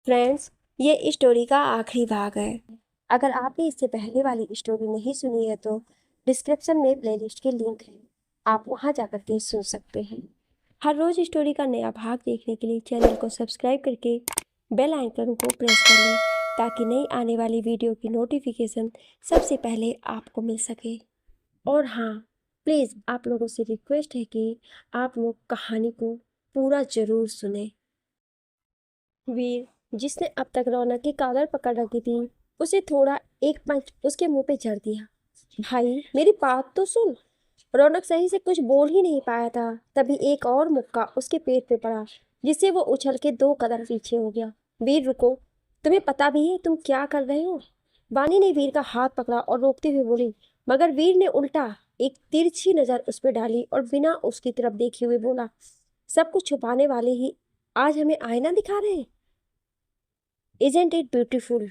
Friends, ये story का आखिरी भाग है। अगर आपने इससे पहले वाली स्टोरी नहीं सुनी है तो डिस्क्रिप्शन में प्लेलिस्ट के लिंक है, आप वहां जाकर के सुन सकते हैं। हर रोज स्टोरी का नया भाग देखने के लिए चैनल को सब्सक्राइब करके बेल आइकन को प्रेस कर लें ताकि नई आने वाली वीडियो की नोटिफिकेशन सबसे पहले आपको मिल सके। और हाँ, प्लीज़ आप लोगों से रिक्वेस्ट है कि आप लोग कहानी को पूरा ज़रूर सुने। वीर, जिसने अब तक रौनक की कॉलर पकड़ रखी थी, उसे थोड़ा एक पंच उसके मुंह पे जड़ दिया। भाई, मेरी बात तो सुन। रौनक सही से कुछ बोल ही नहीं पाया था, तभी एक और मुक्का उसके पेट पे पड़ा, जिससे वो उछल के 2 कदम पीछे हो गया। वीर रुको, तुम्हें पता भी है तुम क्या कर रहे हो? वानी ने वीर का हाथ पकड़ा और रोकते हुए बोली, मगर वीर ने उल्टा एक तिरछी नजर उस पर डाली और बिना उसकी तरफ देखे हुए बोला, सब कुछ छुपाने वाले ही आज हमें आईना दिखा रहे हैं। Isn't it beautiful?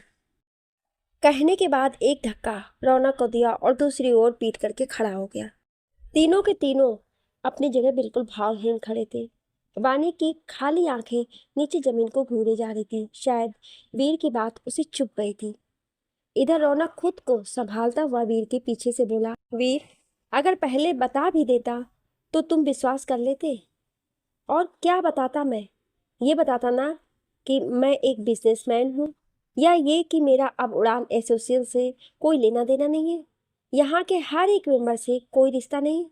कहने के बाद एक धक्का रौनक को दिया और दूसरी ओर पीट करके खड़ा हो गया। तीनों के तीनों अपनी जगह बिल्कुल भावहीन खड़े थे। वानी की खाली आंखें नीचे जमीन को घूरे जा रही थी। शायद वीर की बात उसे चुभ गई थी। इधर रौनक खुद को संभालता हुआ वीर के पीछे से बोला, वीर, अगर पहले बता भी देता तो तुम विश्वास कर लेते। और क्या बताता मैं? ये बताता ना कि मैं एक बिजनेसमैन हूँ, या ये कि मेरा अब उड़ान एसोसिएशन से कोई लेना देना नहीं है, यहाँ के हर एक मेंबर से कोई रिश्ता नहीं।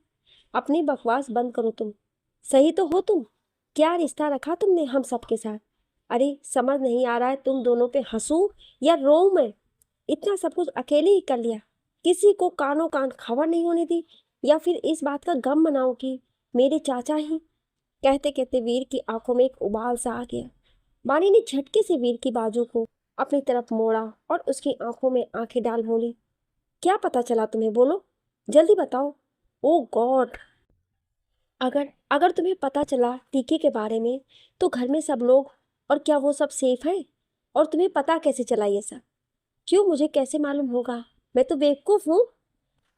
अपनी बकवास बंद करो तुम। सही तो हो तुम? क्या रिश्ता रखा तुमने हम सबके साथ? अरे समझ नहीं आ रहा है तुम दोनों पे हंसूं या रोऊं मैं? इतना सब कुछ अकेले ही कर लिया, किसी को कानों कान खबर नहीं होने दी, या फिर इस बात का गम मनाओ कि मेरे चाचा ही? कहते कहते वीर की आंखों में एक उबाल सा आ गया। वाणी ने झटके से वीर की बाजू को अपनी तरफ मोड़ा और उसकी आंखों में आंखें डाल बोली, क्या पता चला तुम्हें? बोलो, जल्दी बताओ। ओ गॉड, अगर अगर तुम्हें पता चला टीके के बारे में तो घर में सब लोग, और क्या वो सब सेफ हैं? और तुम्हें पता कैसे चला ये सब? क्यों, मुझे कैसे मालूम होगा? मैं तो बेवकूफ हूँ?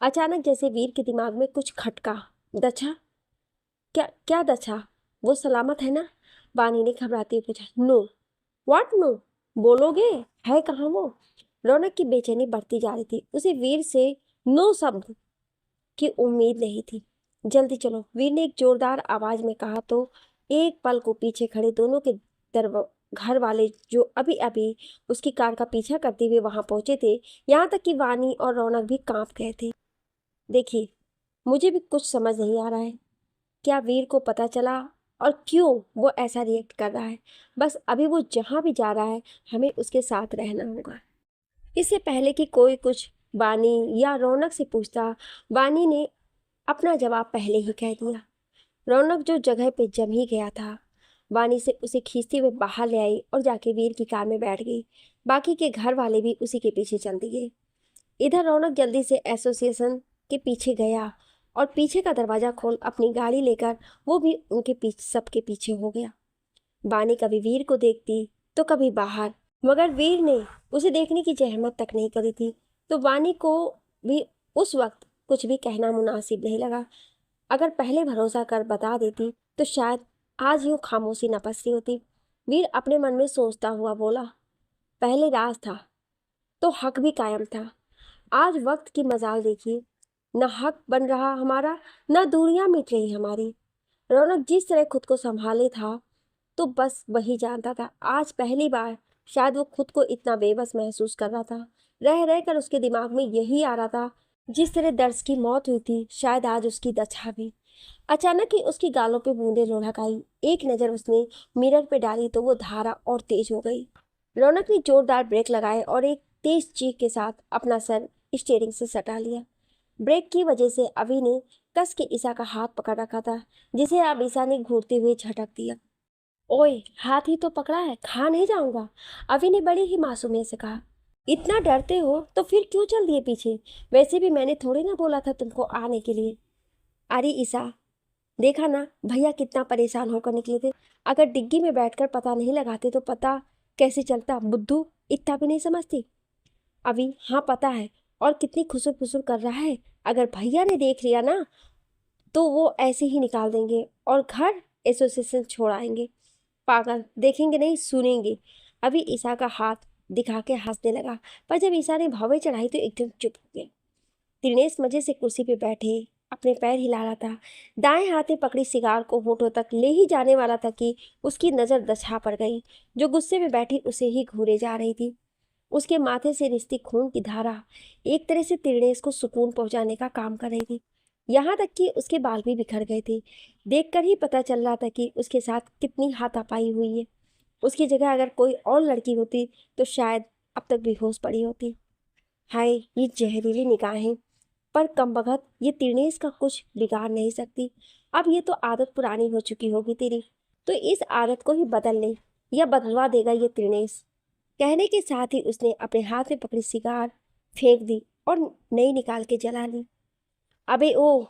अचानक जैसे वीर के दिमाग में कुछ खटका। दछा? क्या क्या दछा? वो सलामत है ना? वानी ने घबराते हुए पूछा। नो। What no? बोलोगे? है कहाँ वो? रौनक की बेचैनी बढ़ती जा रही थी। उसे वीर से नो शब्द की उम्मीद नहीं थी। जल्दी चलो, वीर ने एक जोरदार आवाज में कहा तो एक पल को पीछे खड़े दोनों के दरवा घर वाले, जो अभी अभी उसकी कार का पीछा करते हुए वहां पहुंचे थे, यहाँ तक कि वानी और रौनक भी कांप गए थे। देखिए, मुझे भी कुछ समझ नहीं आ रहा है। क्या वीर को पता चला और क्यों वो ऐसा रिएक्ट कर रहा है? बस अभी वो जहां भी जा रहा है, हमें उसके साथ रहना होगा। इससे पहले कि कोई कुछ बानी या रौनक से पूछता, बानी ने अपना जवाब पहले ही कह दिया। रौनक जो जगह पे जम ही गया था, बानी से उसे खींचते हुए बाहर ले आई और जाके वीर की कार में बैठ गई। बाकी के घर वाले भी उसी के पीछे चल दिए। इधर रौनक जल्दी से एसोसिएशन के पीछे गया और पीछे का दरवाजा खोल अपनी गाड़ी लेकर वो भी उनके पीछे, सबके पीछे हो गया। बानी कभी वीर को देखती तो कभी बाहर, मगर वीर ने उसे देखने की जहमत तक नहीं करी थी, तो बानी को भी उस वक्त कुछ भी कहना मुनासिब नहीं लगा। अगर पहले भरोसा कर बता देती तो शायद आज यूं खामोशी न पसती होती। वीर अपने मन में सोचता हुआ बोला, पहले राज था तो हक भी कायम था। आज वक्त की मजाल देखिए, न हक बन रहा हमारा, न दूरियां मिट रही हमारी। रौनक जिस तरह खुद को संभाले था तो बस वही जानता था। आज पहली बार शायद वो खुद को इतना बेबस महसूस कर रहा था। रह रह कर उसके दिमाग में यही आ रहा था, जिस तरह दर्श की मौत हुई थी शायद आज उसकी दछा भी। अचानक ही उसकी गालों पे बूंदे लुढ़क आई। एक नजर उसने मिरर पे डाली तो वो धारा और तेज हो गई। रौनक ने जोरदार ब्रेक लगाए और एक तेज चीख के साथ अपना सर स्टीयरिंग से सटा लिया। ब्रेक की वजह से अभी ने कस के ईसा का हाथ पकड़ रखा था, जिसे अब ईसा ने घूरते हुए झटक दिया। ओए, हाथ ही तो पकड़ा है, खा नहीं जाऊंगा, अभी ने बड़ी ही मासूमियत से कहा। इतना डरते हो तो फिर क्यों चल दिए पीछे? वैसे भी मैंने थोड़ी ना बोला था तुमको आने के लिए। अरे ईसा, देखा ना भैया कितना परेशान होकर निकले थे। अगर डिग्गी में बैठकर पता नहीं लगाते तो पता कैसे चलता? बुद्धू, इतना भी नहीं समझती? अभी हाँ पता है, और कितनी खुसुर फुसुर कर रहा है। अगर भैया ने देख लिया ना तो वो ऐसे ही निकाल देंगे और घर एसोसिएशन छोड़ आएंगे। पागल, देखेंगे नहीं सुनेंगे। अभी ईसा का हाथ दिखा के हंसने लगा, पर जब ईसा ने भौवें चढ़ाई तो एकदम चुप हो गया। दिनेश मजे से कुर्सी पे बैठे अपने पैर हिला रहा था। दाएं हाथ में पकड़ी सिगार को होठों तक ले ही जाने वाला था कि उसकी नज़र दछा पड़ गई, जो गुस्से में बैठी उसे ही घूरे जा रही थी। उसके माथे से रिश्ती खून की धारा एक तरह से दिनेश को सुकून पहुंचाने का काम कर रही थी। यहाँ तक कि उसके बाल भी बिखर गए थे। देखकर ही पता चल रहा था कि उसके साथ कितनी हाथापाई हुई है। उसकी जगह अगर कोई और लड़की होती तो शायद अब तक बेहोश पड़ी होती। हाय, ये जहरीली निगाहें, पर कमबख्त ये तिरनेस का कुछ बिगाड़ नहीं सकती। अब ये तो आदत पुरानी हो चुकी होगी तेरी, तो इस आदत को ही बदल ले या बदलवा देगा ये तिरनेस। कहने के साथ ही उसने अपने हाथ में पकड़ी सिगार फेंक दी और नई निकाल के जला ली। अबे ओ,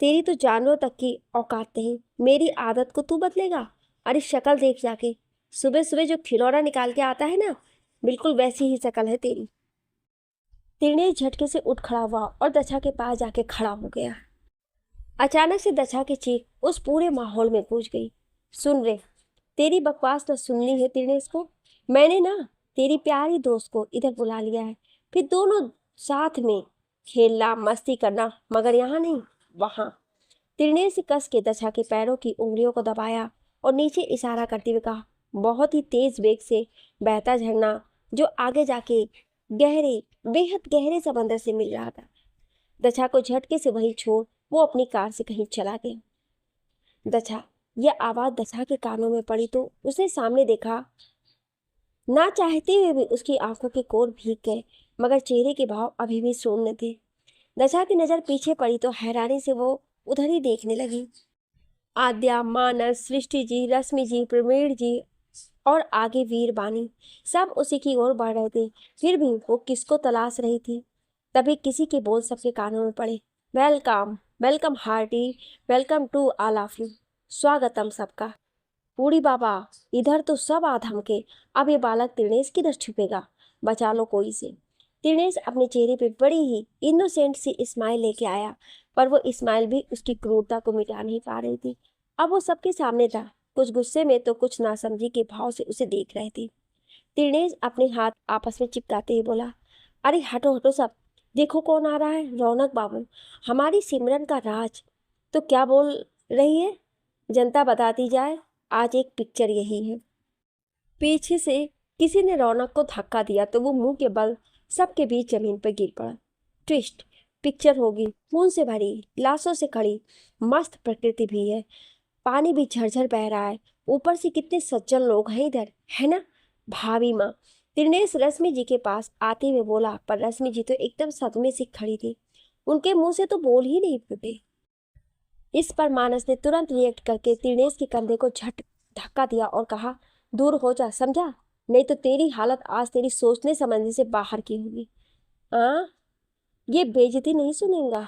तेरी तो जानवरों तक की औकात नहीं, मेरी आदत को तू बदलेगा? अरे शक्ल देख जाके, सुबह सुबह जो खिलौना निकाल के आता है ना, बिल्कुल वैसी ही शक्ल है तेरी। तिरने झटके से उठ खड़ा हुआ और दशा के पास जाके खड़ा हो गया। अचानक से दशा की चीख उस पूरे माहौल में गूंज गई। सुन रे, तेरी बकवास न सुननी है तिरने इसको। मैंने ना तेरी प्यारी दोस्त को इधर बुला लिया है, फिर दोनों साथ में खेलना मस्ती करना, मगर यहाँ नहीं वहाँ। तिरने से कस के दशा के पैरों की उंगलियों को दबाया और नीचे इशारा करते हुए कहा, बहुत ही तेज वेग से बहता झरना जो आगे जाके गहरे, बेहद गहरे समंदर से मिल रहा था। दशा को झटके से वहीं छोड़ वो अपनी कार से कहीं चला गया। दशा, यह आवाज दशा के कानों में पड़ी तो उसने सामने देखा। ना चाहते हुए भी उसकी आंखों के कोर भीग गए, मगर चेहरे के भाव अभी भी शून्य थे। दशा की नजर पीछे पड़ी तो हैरानी से वो उधर ही देखने लगी। आद्या, मानस, सृष्टि जी, रश्मि जी, प्रवीण जी और आगे वीर बानी सब उसी की ओर बढ़ रहे थे। फिर भी वो किसको तलाश रही थी। तभी किसी के बोल सबके कानों में पड़े, welcome welcome hearty, welcome to all of you. स्वागतम सबका। बूढ़ी बाबा, इधर तो सब आ धमके, अब ये बालक तिरनेस किधर छुपेगा, बचा लो कोई से। तिरनेस अपने चेहरे पे बड़ी ही इनोसेंट सी स्माइल लेके आया, पर वो स्माइल भी उसकी क्रूरता को मिटा नहीं पा रही थी। अब वो सबके सामने था, कुछ गुस्से में तो कुछ नासमझी के भाव से उसे देख रहे थे। तिरनेस अपने हाथ आपस में चिपकाते ही बोला, अरे हटो हटो सब, देखो कौन आ रहा है, रौनक बाबू, हमारी सिमरन का राज। तो क्या बोल रही है, जनता बताती जाए, आज एक पिक्चर यही है। पीछे से किसी ने रौनक को धक्का दिया तो वो मुंह के बल सबके बीच जमीन पर गिर पड़ा। ट्विस्ट, पिक्चर होगी खून से भरी, लाशों से खड़ी, मस्त प्रकृति भी है, पानी भी झरझर बह रहा है, ऊपर से कितने सज्जन लोग हैं इधर, है ना भाभी माँ। दिनेश रश्मि जी के पास आते हुए बोला, पर रश्मि जी तो एकदम सदमे से खड़ी थी, उनके मुंह से तो बोल ही नहीं फूटे। इस पर मानस ने तुरंत रिएक्ट करके दिनेश के कंधे को झट धक्का दिया और कहा, दूर हो जा, समझा, नहीं तो तेरी हालत आज तेरी सोचने समझने से बाहर की होगी। हाँ, ये बेइज्जती नहीं सुनेगा,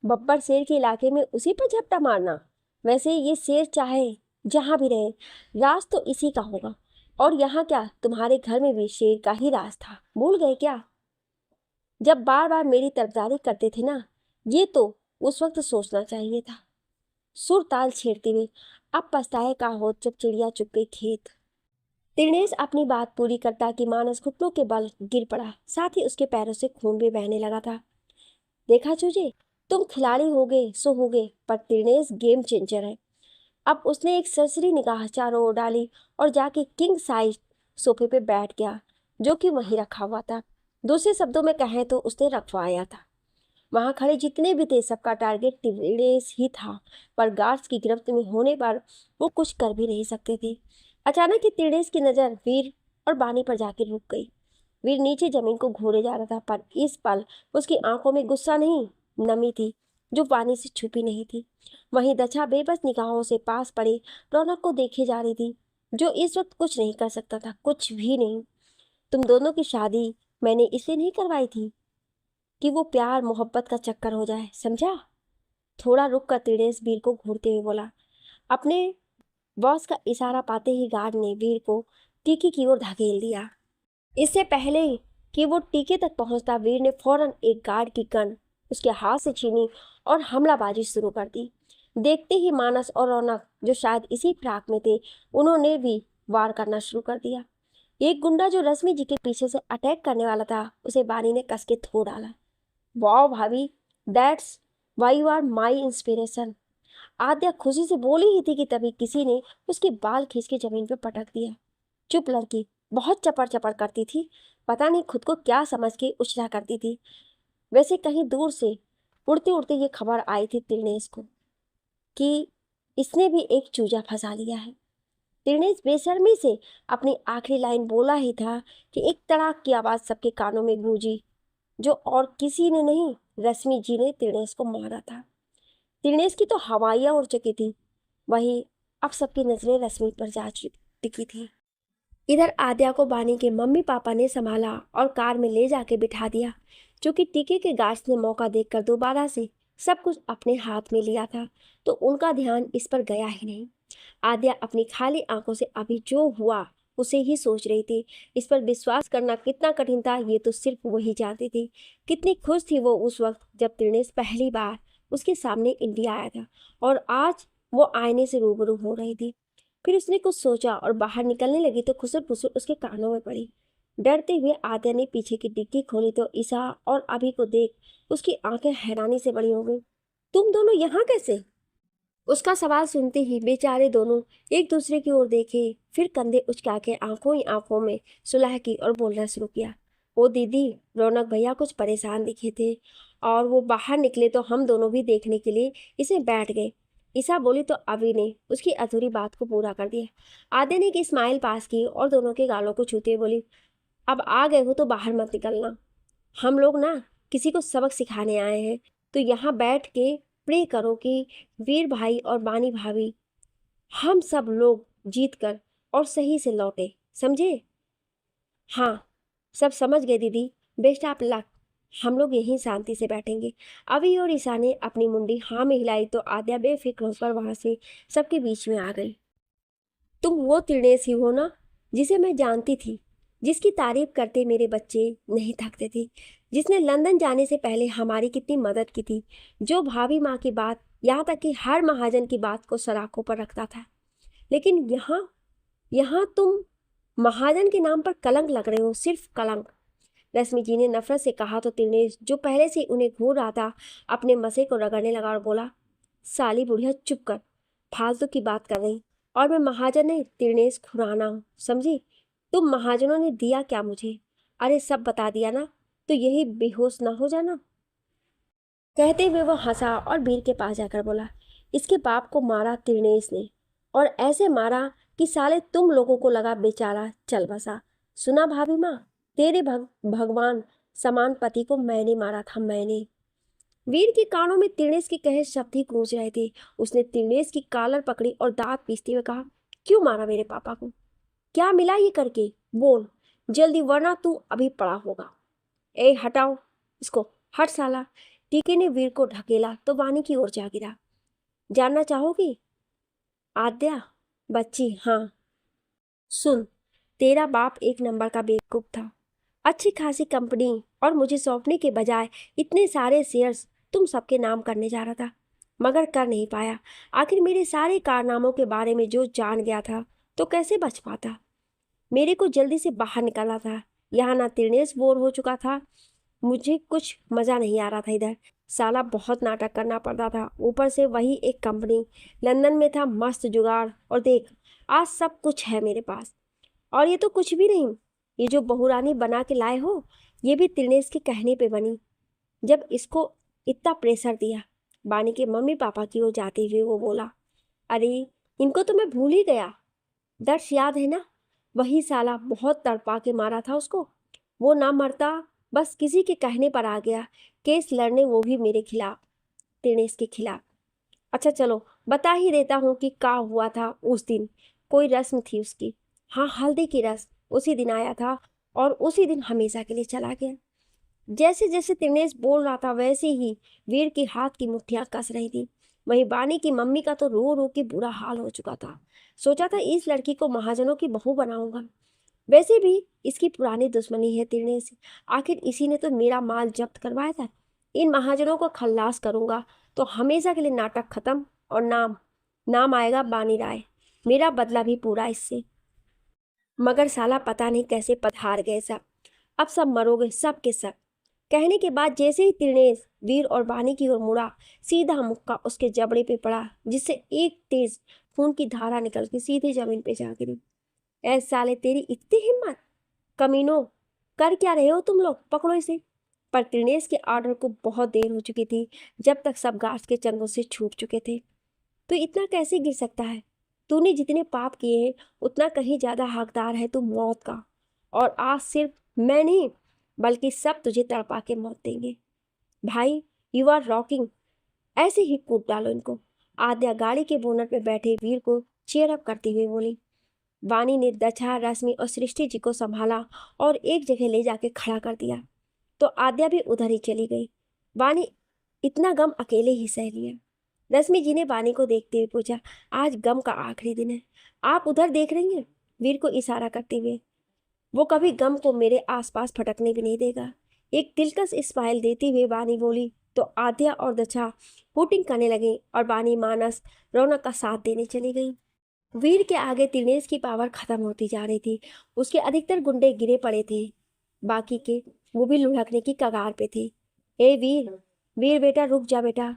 बब्बर शेर के इलाके में उसी पर झपटा मारना। वैसे ये शेर चाहे जहां भी रहे, राज तो इसी का होगा, और यहाँ क्या, तुम्हारे घर में भी शेर का ही राज था, भूल गए क्या? जब बार बार मेरी तरफदारी करते थे ना, ये तो उस वक्त सोचना चाहिए था। सुर ताल छेड़ते हुए, अब पछताए का हो जब चिड़िया चुग गई खेत। दिनेश अपनी बात पूरी करता कि मानस घुटनों के बल गिर पड़ा, साथ ही उसके पैरों से खून भी बहने लगा था। देखा चूजे, तुम खिलाड़ी हो गए सो हो गए, पर दिनेश गेम चेंजर है। अब उसने एक सरसरी निगाह चारों ओर डाली और जाके किंग साइज सोफे पे बैठ गया, जो कि वहीं रखा हुआ था। दूसरे शब्दों में कहें तो उसने रखवाया था। वहां खड़े जितने भी थे सबका टारगेट तिरनेस ही था, पर गार्ड्स की गिरफ्त में होने पर वो कुछ कर भी नहीं सकते थे। अचानक ही तिरनेस की नजर वीर और बानी पर जाकर रुक गई। वीर नीचे जमीन को घूरे जा रहा था, पर इस पल उसकी आंखों में गुस्सा नहीं, नमी थी, जो पानी से छुपी नहीं थी। वहीं दछा बेबस निगाहों से पास पड़े रौनक को देखे जा रही थी, जो इस वक्त कुछ नहीं कर सकता था, कुछ भी नहीं। तुम दोनों की शादी मैंने इसलिए नहीं करवाई थी कि वो प्यार मोहब्बत का चक्कर हो जाए, समझा? थोड़ा रुक कर तिरनेस वीर को घूरते हुए बोला। अपने बॉस का इशारा पाते ही गार्ड ने वीर को टीके की ओर धकेल दिया। इससे पहले कि वो टीके तक पहुंचता, वीर ने फौरन एक गार्ड की गन उसके हाथ से छीनी और हमलाबाजी शुरू कर दी। देखते ही मानस और रौनक, जो शायद इसी फिराक में थे, उन्होंने भी वार करना शुरू कर दिया। एक गुंडा जो रश्मि जी के पीछे से अटैक करने वाला था उसे बानी ने कस के थो डाला। वाह भाभी, that's why you are my inspiration. Aadya खुशी से बोली ही थी कि तभी किसी ने उसके बाल खींच के जमीन पर पटक दिया। चुप लड़की, बहुत चपड़ चपड़ करती थी, पता नहीं खुद को क्या समझ के उछला करती थी। वैसे कहीं दूर से उड़ते उड़ते ये खबर आई थी तिरनेश को कि इसने भी एक चूजा फंसा लिया है। तिरनेश बेशर्मी से अपनी आखिरी लाइन बोला ही था कि एक तड़ाक की आवाज सबके कानों में गूंजी, जो और किसी ने नहीं, रश्मि जी ने तिरनेश को मारा था। तिरनेश की तो हवाइयां उड़ चुकी थी, वही अब सबकी नजरें रश्मि पर जा टिकी थी। इधर आद्या को बानी के मम्मी पापा ने संभाला और कार में ले जाके बिठा दिया, क्योंकि टीके के गाछ ने मौका देखकर दोबारा से सब कुछ अपने हाथ में लिया था, तो उनका ध्यान इस पर गया ही नहीं। आद्या अपनी खाली आंखों से अभी जो हुआ उसे ही सोच रही थी। इस पर विश्वास करना कितना कठिन था ये तो सिर्फ वही जानती थी। कितनी खुश थी वो उस वक्त जब तिरनेश पहली बार उसके सामने इंडिया आया था, और आज वो आईने से रूबरू हो रही थी। फिर उसने कुछ सोचा और बाहर निकलने लगी तो खुसर फुसर उसके कानों में पड़ी। डरते हुए आद्या ने पीछे की डिग्गी खोली तो ईसा और अभी को देख उसकी आंखें हैरानी से बड़ी हो गई। तुम दोनों यहाँ कैसे? उसका सवाल सुनते ही बेचारे दोनों एक दूसरे की ओर देखे, फिर कंधे उचका के आंखों ही आंखों में सुलह की और बोलना शुरू किया। ओ दीदी, रौनक भैया कुछ परेशान दिखे थे और वो बाहर निकले तो हम दोनों भी देखने के लिए इसे बैठ गए। ईसा बोली तो अभी ने उसकी अधूरी बात को पूरा कर दिया। आधे ने एक स्माइल पास की और दोनों के गालों को छूते बोली, अब आ गए हो तो बाहर मत निकलना। हम लोग ना किसी को सबक सिखाने आए हैं, तो यहाँ बैठ के प्रे करो कि वीर भाई और बानी भाभी, हम सब लोग जीत कर और सही से लौटे, समझे? हाँ, सब समझ गए दीदी, बेस्ट ऑफ लक। हम लोग यहीं शांति से बैठेंगे। अभी और ईसा ने अपनी मुंडी हाँ में हिलाई तो आद्या बेफिक्र होकर वहां से सबके बीच में आ गई। तुम वो तिरनेस ही हो ना जिसे मैं जानती थी, जिसकी तारीफ करते मेरे बच्चे नहीं थकते थे, जिसने लंदन जाने से पहले हमारी कितनी मदद की थी, जो भाभी माँ की बात यहाँ तक कि हर महाजन की बात को सराखों पर रखता था। लेकिन यहाँ यहाँ तुम महाजन के नाम पर कलंक लग रहे हो, सिर्फ कलंक। रश्मि जी ने नफरत से कहा तो तिरनेश, जो पहले से उन्हें घूर रहा था, अपने मसे को रगड़ने लगा और बोला, साली बुढ़िया चुप कर, फालतू की बात कर रही। और मैं महाजन नहीं, तिरनेश खुराना हूँ, समझी? तुम महाजनों ने दिया क्या मुझे? अरे सब बता दिया ना, तो यही बेहोश ना हो जाना। कहते हुए वो हंसा और वीर के पास जाकर बोला, इसके बाप को मारा तिरनेश ने, और ऐसे मारा कि साले तुम लोगों को लगा बेचारा चल बसा। सुना भाभी माँ, तेरे भगवान समान पति को मैंने मारा था, मैंने। वीर के कानों में तिरनेश के कहे शब्द ही गूंज रहे थे। उसने तिरनेश की कॉलर पकड़ी और दांत पीसते हुए कहा, क्यों मारा मेरे पापा को? क्या मिला ये करके? बोल जल्दी, वरना तू अभी पड़ा होगा। ए हटाओ इसको, हट साला। टीके ने वीर को ढकेला तो वानी की ओर जा गिरा। जानना चाहोगी आद्या? बच्ची, हाँ। सुन, तेरा बाप एक नंबर का बेवकूफ था। अच्छी खासी कंपनी और मुझे सौंपने के बजाय इतने सारे शेयर्स तुम सबके नाम करने जा रहा था, मगर कर नहीं पाया। आखिर मेरे सारे कारनामों के बारे में जो जान गया था तो कैसे बच पाता? मेरे को जल्दी से बाहर निकाला था। यहाँ ना तिरनेश बोर हो चुका था, मुझे कुछ मज़ा नहीं आ रहा था इधर। साला बहुत नाटक करना पड़ता था, ऊपर से वही एक कंपनी। लंदन में था मस्त जुगाड़, और देख आज सब कुछ है मेरे पास। और ये तो कुछ भी नहीं, ये जो बहुरानी बना के लाए हो ये भी तिरनेश के कहने पे बनी। जब इसको इतना प्रेशर दिया, बानी के मम्मी पापा की ओर जाते हुए वो बोला, अरे इनको तो मैं भूल ही गया। दर्श याद है ना, वही साला बहुत तड़पा के मारा था उसको। वो ना मरता, बस किसी के कहने पर आ गया केस लड़ने, वो भी मेरे खिलाफ, तिरनेश के खिलाफ। अच्छा चलो बता ही देता हूँ कि क्या हुआ था उस दिन। कोई रस्म थी उसकी, हाँ हल्दी की रस्म। उसी दिन आया था और उसी दिन हमेशा के लिए चला गया। जैसे जैसे तिरनेश बोल रहा था वैसे ही वीर के हाथ की मुट्ठियां कस रही थी। वहीं बानी की मम्मी का तो रो रो के बुरा हाल हो चुका था। सोचा था इस लड़की को महाजनों की बहू बनाऊंगा। वैसे भी इसकी पुरानी दुश्मनी है तिरनेश से, आखिर इसी ने तो मेरा माल जब्त करवाया था। इन महाजनों को खल्लास करूंगा तो हमेशा के लिए नाटक खत्म, और नाम नाम आएगा बानी राय। मेरा बदला भी पूरा इससे। मगर साला पता नहीं कैसे पधार गए सब। अब सब मरोगे सब के सब। कहने के बाद जैसे ही त्रिनेश वीर और बानी की ओर मुड़ा, सीधा मुक्का उसके जबड़े पे पड़ा, जिससे एक तेज खून की धारा निकल के सीधे जमीन पे जा गिरी। ऐ साले, तेरी इतनी हिम्मत! कमीनों, कर क्या रहे हो तुम लोग? पकड़ो इसे! पर त्रिनेश के ऑर्डर को बहुत देर हो चुकी थी, जब तक सब गार्ड्स के चंगुल से छूट चुके थे। तो इतना कैसे गिर सकता है? तूने जितने पाप किए हैं, उतना कहीं ज्यादा हकदार है तू मौत का। और आज सिर्फ मैं नहीं, बल्कि सब तुझे तड़पा के मौत देंगे। भाई, यू आर रॉकिंग। ऐसे ही कूद डालो इनको। आद्या गाड़ी के बोनट पे बैठे वीर को चेयर अप करती हुई बोली। वानी ने दछा, रश्मि और सृष्टि जी को संभाला और एक जगह ले जाके खड़ा कर दिया, तो आद्या भी उधर ही चली गई। वानी इतना गम अकेले ही सह लिया। रश्मि जी ने वानी को देखते हुए पूछा, आज गम का आखिरी दिन है, आप उधर देख रही हैं? वीर को इशारा करते हुए। वो कभी गम को मेरे आसपास फटकने भी नहीं देगा। एक दिलकश स्माइल देती हुए वानी बोली, तो आद्या और दछा हुटिंग करने लगी और वानी मानस रौनक का साथ देने चली गई। वीर के आगे त्रिनेश की पावर खत्म होती जा रही थी। उसके अधिकतर गुंडे गिरे पड़े थे, बाकी के वो भी लुढ़कने की कगार पे थे। ए वीर, वीर बेटा रुक जा बेटा।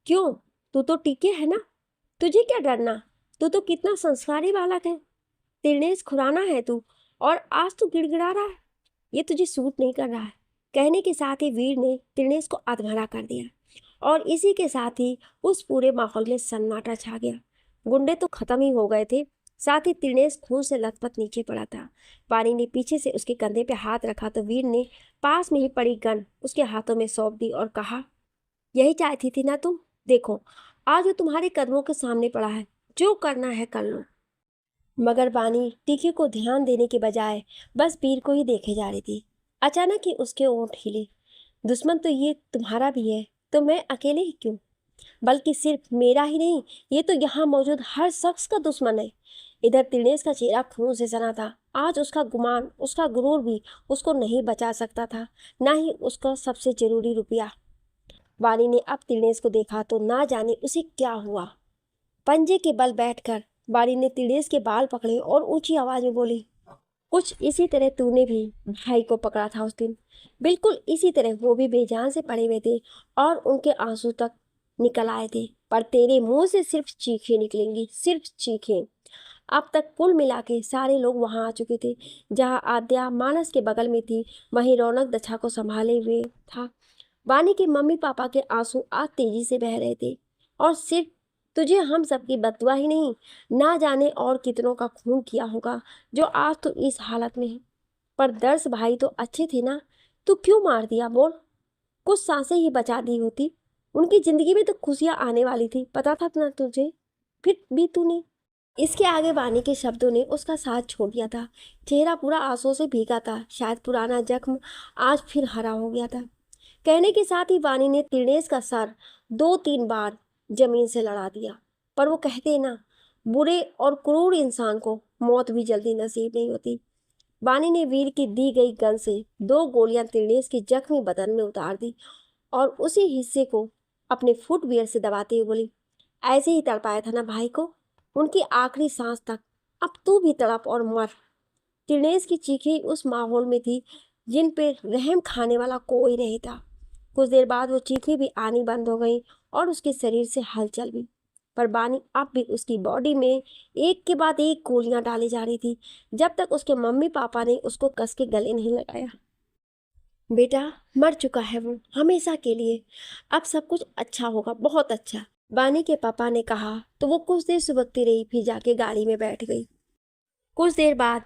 क्यों? तू तो टीके है ना, तुझे क्या डरना? तू तो कितना संस्कारी बालक है। त्रिनेश खुराना है तू, और आज तू गिड़गिड़ा रहा है। ये तुझे सूट नहीं कर रहा है। कहने के साथ ही वीर ने त्रिनेश को अधमरा कर दिया, और इसी के साथ ही उस पूरे माहौल में सन्नाटा छा गया। गुंडे तो खत्म ही हो गए थे, साथ ही त्रिनेश खून से लथपथ नीचे पड़ा था। पानी ने पीछे से उसके कंधे पे हाथ रखा तो वीर ने पास में ही पड़ी गन उसके हाथों में सौंप दी और कहा, यही चाहती थी ना तुम? देखो, आज वो तुम्हारे कदमों के सामने पड़ा है, जो करना है कर लो। मगर बानी टीके को ध्यान देने के बजाय बस वीर को ही देखे जा रही थी। अचानक ही उसके ओंठ हिले। दुश्मन तो ये तुम्हारा भी है, तो मैं अकेले ही क्यों? बल्कि सिर्फ मेरा ही नहीं, ये तो यहाँ मौजूद हर शख्स का दुश्मन है। इधर त्रिनेश का चेहरा खून से सना था। आज उसका गुमान, उसका गुरूर भी उसको नहीं बचा सकता था, ना ही उसका सबसे जरूरी रुपया। वानी ने अब त्रिनेश को देखा तो ना जाने उसे क्या हुआ। पंजे के बल बैठकर वानी ने त्रिनेश के बाल पकड़े और ऊंची आवाज में बोली, कुछ इसी तरह तूने भी भाई को पकड़ा था उस दिन। बिल्कुल इसी तरह वो भी बेजान से पड़े हुए थे और उनके आंसू तक निकल आए थे, पर तेरे मुंह से सिर्फ चीखें निकलेंगी, सिर्फ चीखें। अब तक कुल मिला के सारे लोग वहां आ चुके थे। जहां आद्या मानस के बगल में थी, वहीं रौनक दछा को संभाले हुए था। वानी के मम्मी पापा के आंसू आज तेजी से बह रहे थे। और सिर्फ तुझे हम सबकी बददुआ ही नहीं, ना जाने और कितनों का खून किया होगा जो आज तो इस हालत में है। पर दर्श भाई तो अच्छे थे ना, तू क्यों मार दिया? बोल, कुछ सांसें ही बचा दी होती। उनकी जिंदगी में तो खुशियां आने वाली थी, पता था ना तुझे, फिर भी तूने। इसके आगे वानी के शब्दों ने उसका साथ छोड़ दिया था। चेहरा पूरा आंसुओं से भीगा था, शायद पुराना जख्म आज फिर हरा हो गया था। कहने के साथ ही वानी ने त्रिनेश का सर 2-3 बार जमीन से लड़ा दिया। पर वो कहते ना, बुरे और क्रूर इंसान को मौत भी जल्दी नसीब नहीं होती। वानी ने वीर की दी गई गन से 2 गोलियां त्रिनेश के जख्मी बदन में उतार दी और उसी हिस्से को अपने फुटवियर से दबाते हुए बोली, ऐसे ही तड़पाया था ना भाई को, उनकी आखिरी सांस तक। अब तू भी तड़प और मर। त्रिनेश की चीखें उस माहौल में थी जिन पे रहम खाने वाला कोई नहीं था। कुछ देर बाद वो चीखें भी आनी बंद हो गई और उसके शरीर से हलचल भी। पर बानी अब भी उसकी बॉडी में एक के बाद एक गोलियां डाली जा रही थी, जब तक उसके मम्मी पापा ने उसको कस के गले नहीं लगाया। बेटा, मर चुका है वो हमेशा के लिए। अब सब कुछ अच्छा होगा, बहुत अच्छा, बानी के पापा ने कहा तो वो कुछ देर सुबकती रही, फिर जाके गाड़ी में बैठ गई। कुछ देर बाद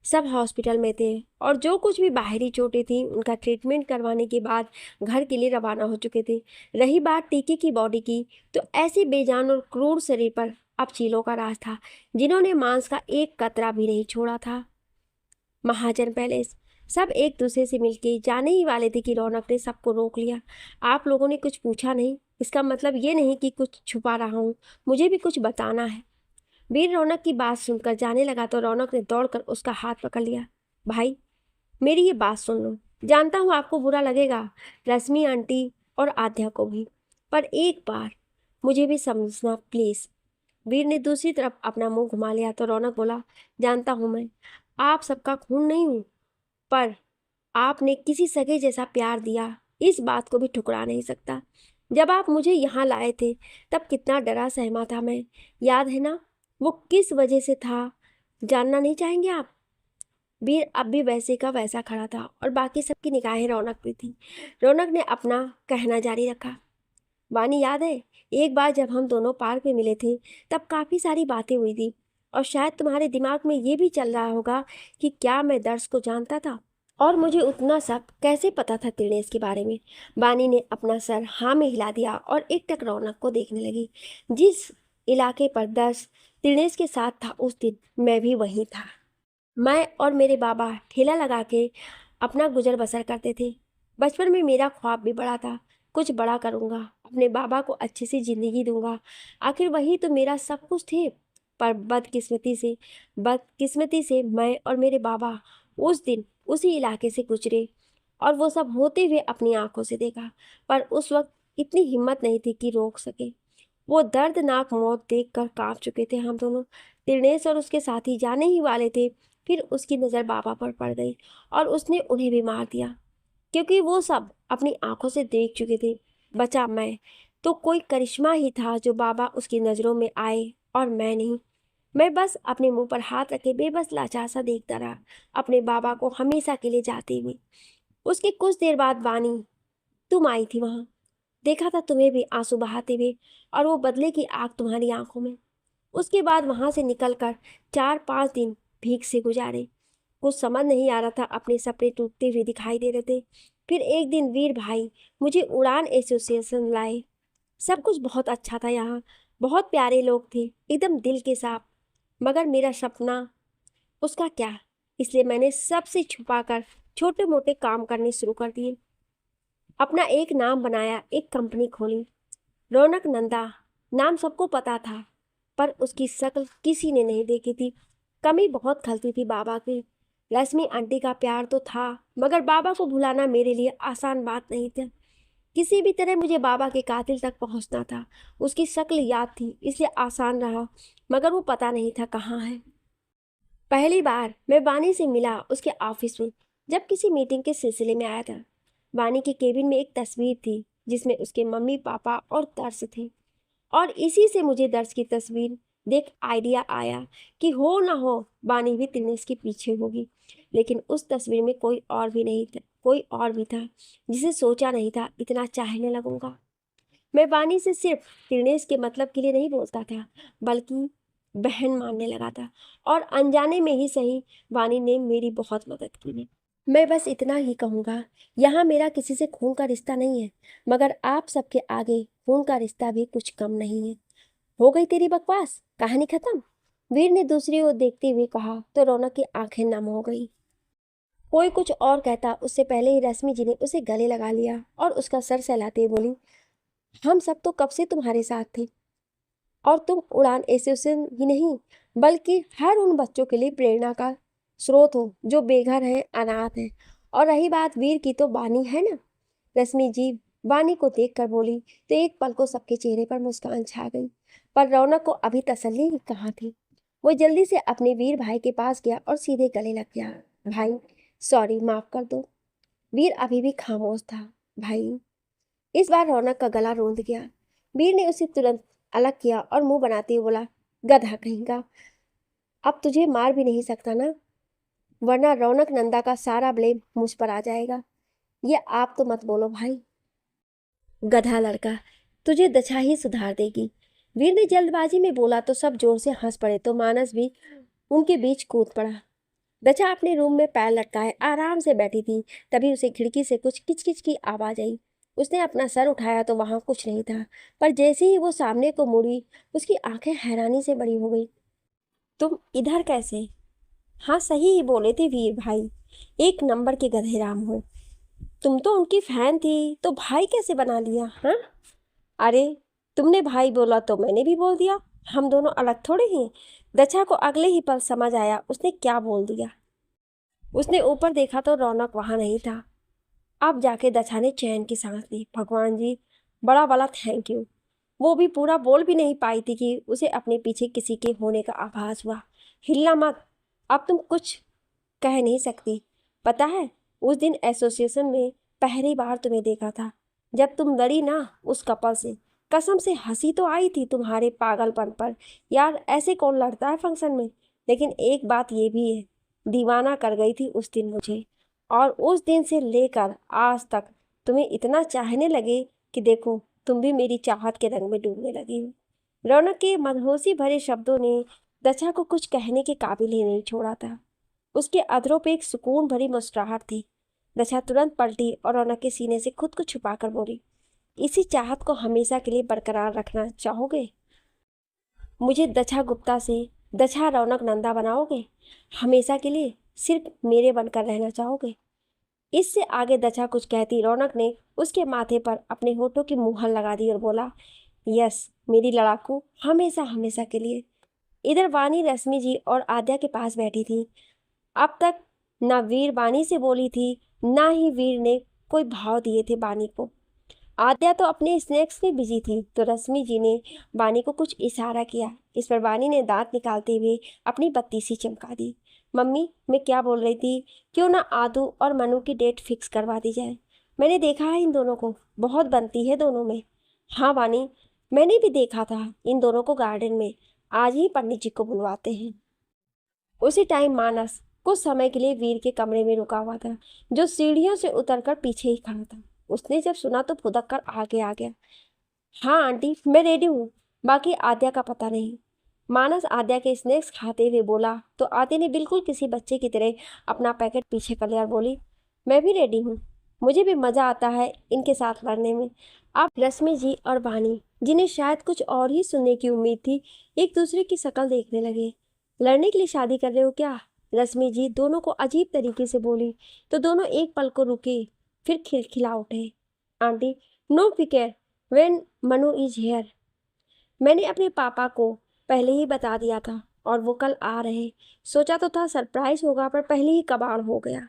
सब हॉस्पिटल में थे और जो कुछ भी बाहरी चोटें थी उनका ट्रीटमेंट करवाने के बाद घर के लिए रवाना हो चुके थे। रही बात टीके की बॉडी की, तो ऐसे बेजान और क्रूर शरीर पर अब चीलों का राज था, जिन्होंने मांस का एक कतरा भी नहीं छोड़ा था। महाजन पैलेस। सब एक दूसरे से मिलके जाने ही वाले थे कि रौनक ने सबको रोक लिया। आप लोगों ने कुछ पूछा नहीं, इसका मतलब ये नहीं कि कुछ छुपा रहा हूँ, मुझे भी कुछ बताना है। वीर रौनक की बात सुनकर जाने लगा तो रौनक ने दौड़कर उसका हाथ पकड़ लिया। भाई, मेरी ये बात सुन लो। जानता हूँ आपको बुरा लगेगा, रश्मि आंटी और आध्या को भी, पर एक बार मुझे भी समझना प्लीज। वीर ने दूसरी तरफ अपना मुंह घुमा लिया तो रौनक बोला, जानता हूँ मैं, आप सबका खून नहीं हूँ, पर आपने किसी सगे जैसा प्यार दिया, इस बात को भी ठुकरा नहीं सकता। जब आप मुझे यहाँ लाए थे तब कितना डरा सहमा था मैं, याद है ना? वो किस वजह से था, जानना नहीं चाहेंगे आप? वीर अब भी वैसे का वैसा खड़ा था और बाकी सबकी निगाहें रौनक पे थी। रौनक ने अपना कहना जारी रखा। वानी, याद है एक बार जब हम दोनों पार्क में मिले थे तब काफ़ी सारी बातें हुई थी, और शायद तुम्हारे दिमाग में ये भी चल रहा होगा कि क्या मैं दर्श को जानता था और मुझे उतना सब कैसे पता था त्रिनेश के बारे में। वानी ने अपना सर हाँ में हिला दिया और एकटक रौनक को देखने लगी। जिस इलाके पर दर्श त्रिनेश के साथ था उस दिन मैं भी वहीं था। मैं और मेरे बाबा ठेला लगा के अपना गुजर बसर करते थे। बचपन में मेरा ख्वाब भी बड़ा था, कुछ बड़ा करूँगा, अपने बाबा को अच्छी सी ज़िंदगी दूंगा। आखिर वही तो मेरा सब कुछ थे। पर बदकिस्मती से मैं और मेरे बाबा उस दिन उसी इलाके से गुजरे और वो सब होते हुए अपनी आंखों से देखा। पर उस वक्त इतनी हिम्मत नहीं थी कि रोक सके। वो दर्दनाक मौत देखकर कांप चुके थे हम दोनों। दिनेश और उसके साथी जाने ही वाले थे, फिर उसकी नज़र बाबा पर पड़ गई और उसने उन्हें भी मार दिया, क्योंकि वो सब अपनी आंखों से देख चुके थे। बचा मैं, तो कोई करिश्मा ही था जो बाबा उसकी नज़रों में आए और मैं नहीं। मैं बस अपने मुंह पर हाथ रखे बेबस लाचार सा देखता रहा, अपने बाबा को हमेशा के लिए जाते हुए। उसके कुछ देर बाद वानी, तुम आई थी वहाँ, देखा था तुम्हें भी आंसू बहाते हुए, और वो बदले की आग तुम्हारी आंखों में। उसके बाद वहाँ से निकलकर 4-5 दिन भीख से गुजारे। कुछ समझ नहीं आ रहा था, अपने सपने टूटते हुए दिखाई दे रहे थे। फिर एक दिन वीर भाई मुझे उड़ान एसोसिएशन लाए। सब कुछ बहुत अच्छा था यहाँ, बहुत प्यारे लोग थे, एकदम दिल के साफ। मगर मेरा सपना, उसका क्या? इसलिए मैंने सबसे छुपाकर छोटे मोटे काम करने शुरू कर दिए। अपना एक नाम बनाया, एक कंपनी खोली, रौनक नंदा नाम सबको पता था, पर उसकी शक्ल किसी ने नहीं देखी थी। कमी बहुत खलती थी बाबा की। रश्मि आंटी का प्यार तो था, मगर बाबा को भुलाना मेरे लिए आसान बात नहीं था। किसी भी तरह मुझे बाबा के कातिल तक पहुंचना था। उसकी शक्ल याद थी इसलिए आसान रहा, मगर वो पता नहीं था कहाँ है। पहली बार मैं वानी से मिला उसके ऑफिस में, जब किसी मीटिंग के सिलसिले में आया था। वानी के केबिन में एक तस्वीर थी जिसमें उसके मम्मी पापा और दर्श थे, और इसी से मुझे दर्श की तस्वीर देख आइडिया आया कि हो ना हो वानी भी त्रिनेश के पीछे होगी। लेकिन उस तस्वीर में कोई और भी नहीं था, कोई और भी था जिसे सोचा नहीं था इतना चाहने लगूंगा। मैं वानी से सिर्फ त्रिनेश के मतलब के लिए नहीं बोलता था, बल्कि बहन मानने लगा था, और अनजाने में ही सही वानी ने मेरी बहुत मदद की है। मैं बस इतना ही कहूँगा, यहाँ मेरा किसी से खून का रिश्ता नहीं है, मगर आप सबके आगे खून का रिश्ता भी कुछ कम नहीं है। हो गई तेरी बकवास, कहानी खत्म? वीर ने दूसरी ओर देखते हुए कहा तो रौनक की आंखें नम हो गई। कोई कुछ और कहता उससे पहले ही रश्मि जी ने उसे गले लगा लिया और उसका सर सहलाते हुए बोली, हम सब तो कब से तुम्हारे साथ थे, और तुम उड़ान एसोसिएशन ही नहीं बल्कि हर उन बच्चों के लिए प्रेरणा का स्रोत हो जो बेघर हैं, अनाथ हैं। और रही बात वीर की, तो वानी है ना। रश्मि जी वानी को देख कर बोली तो एक पल को सबके चेहरे पर मुस्कान छा गई, पर रौनक को अभी तसल्ली ही कहाँ थी। वो जल्दी से अपने वीर भाई के पास गया और सीधे गले लग गया। भाई सॉरी, माफ कर दो। वीर अभी भी खामोश था। भाई, इस बार रौनक का गला रूंध गया। वीर ने उसे तुरंत अलग किया और मुंह बनाते हुए बोला, गधा कहीं का, अब तुझे मार भी नहीं सकता ना, वरना रौनक नंदा का सारा ब्लेम मुझ पर आ जाएगा। ये आप तो मत बोलो भाई। गधा लड़का, तुझे दशा ही सुधार देगी। वीर ने जल्दबाजी में बोला तो सब जोर से हंस पड़े, तो मानस भी उनके बीच कूद पड़ा। दशा अपने रूम में पैर लटकाए आराम से बैठी थी। तभी उसे खिड़की से कुछ किचकिच की आवाज आई। उसने अपना सर उठाया तो वहां कुछ नहीं था, पर जैसे ही वो सामने को मुड़ी उसकी आंखें हैरानी से बड़ी हो गई। तुम इधर कैसे? हाँ, सही ही बोले थे वीर भाई, एक नंबर के गधे राम हो। तुम तो उनकी फैन थी, तो भाई कैसे बना लिया? हाँ, अरे तुमने भाई बोला तो मैंने भी बोल दिया, हम दोनों अलग थोड़े हैं। दशा को अगले ही पल समझ आया उसने क्या बोल दिया। उसने ऊपर देखा तो रौनक वहां नहीं था। अब जाके दशा ने चैन की सांस ली। भगवान जी, बड़ा वाला थैंक यू। वो भी पूरा बोल भी नहीं पाई थी कि उसे अपने पीछे किसी के होने का आभास हुआ। हिलना मत, अब तुम कुछ कह नहीं सकती। पता है, उस दिन एसोसिएशन में पहली बार तुम्हें देखा था, जब तुम लड़ी ना उस कपल से। कसम से हंसी तो आई थी तुम्हारे पागलपन पर। यार, ऐसे कौन लड़ता है फंक्शन में। लेकिन एक बात ये भी है, दीवाना कर गई थी उस दिन मुझे। और उस दिन से लेकर आज तक तुम्हें इतना चाहने लगे कि देखो, तुम भी मेरी चाहत के रंग में डूबने लगी हो। रौनक के मदहोशी भरे शब्दों ने दशा को कुछ कहने के काबिल ही नहीं छोड़ा था। उसके अधरों पे एक सुकून भरी मुस्कुराहट थी। दशा तुरंत पलटी और रौनक के सीने से खुद को छुपाकर बोली, इसी चाहत को हमेशा के लिए बरकरार रखना चाहोगे? मुझे दशा गुप्ता से दशा रौनक नंदा बनाओगे? हमेशा के लिए सिर्फ मेरे बनकर रहना चाहोगे? इससे आगे दशा कुछ कहती रौनक ने उसके माथे पर अपने होठों की मुहर लगा दी और बोला, यस मेरी लड़ाकू, हमेशा हमेशा के लिए। इधर वानी रश्मि जी और आद्या के पास बैठी थी। अब तक ना वीर वानी से बोली थी, ना ही वीर ने कोई भाव दिए थे वानी को। आद्या तो अपने स्नैक्स में बिजी थी, तो रश्मि जी ने वानी को कुछ इशारा किया। इस पर वानी ने दांत निकालते हुए अपनी बत्ती सी चमका दी। मम्मी, मैं क्या बोल रही थी, क्यों ना आदू और मनु की डेट फिक्स करवा दी जाए। मैंने देखा है इन दोनों को, बहुत बनती है दोनों में। हाँ वानी, मैंने भी देखा था इन दोनों को गार्डन में। आज ही पंडित जी को बुलवाते हैं। उसी टाइम मानस कुछ समय के लिए वीर के कमरे में रुका हुआ था, जो सीढ़ियों से उतरकर पीछे ही खड़ा था। उसने जब सुना तो फुदक कर आगे आ गया। हाँ आंटी, मैं रेडी हूँ। बाकी आद्या का पता नहीं। मानस आद्या के स्नैक्स खाते हुए बोला तो आद्या ने बिल्कुल किसी बच्चे की तरह अपना पैकेट पीछे कर लिया और बोली, मैं भी रेडी हूँ। मुझे भी मज़ा आता है इनके साथ लड़ने में। अब रश्मि जी और वानी, जिन्हें शायद कुछ और ही सुनने की उम्मीद थी, एक दूसरे की शक्ल देखने लगे। लड़ने के लिए शादी कर रहे हो क्या? रश्मि जी दोनों को अजीब तरीके से बोली तो दोनों एक पल को रुके, फिर खिलखिला उठे। आंटी, नो फिकर, व्हेन मनु इज हियर। मैंने अपने पापा को पहले ही बता दिया था और वो कल आ रहे। सोचा तो था सरप्राइज होगा, पर पहले ही कबाड़ हो गया।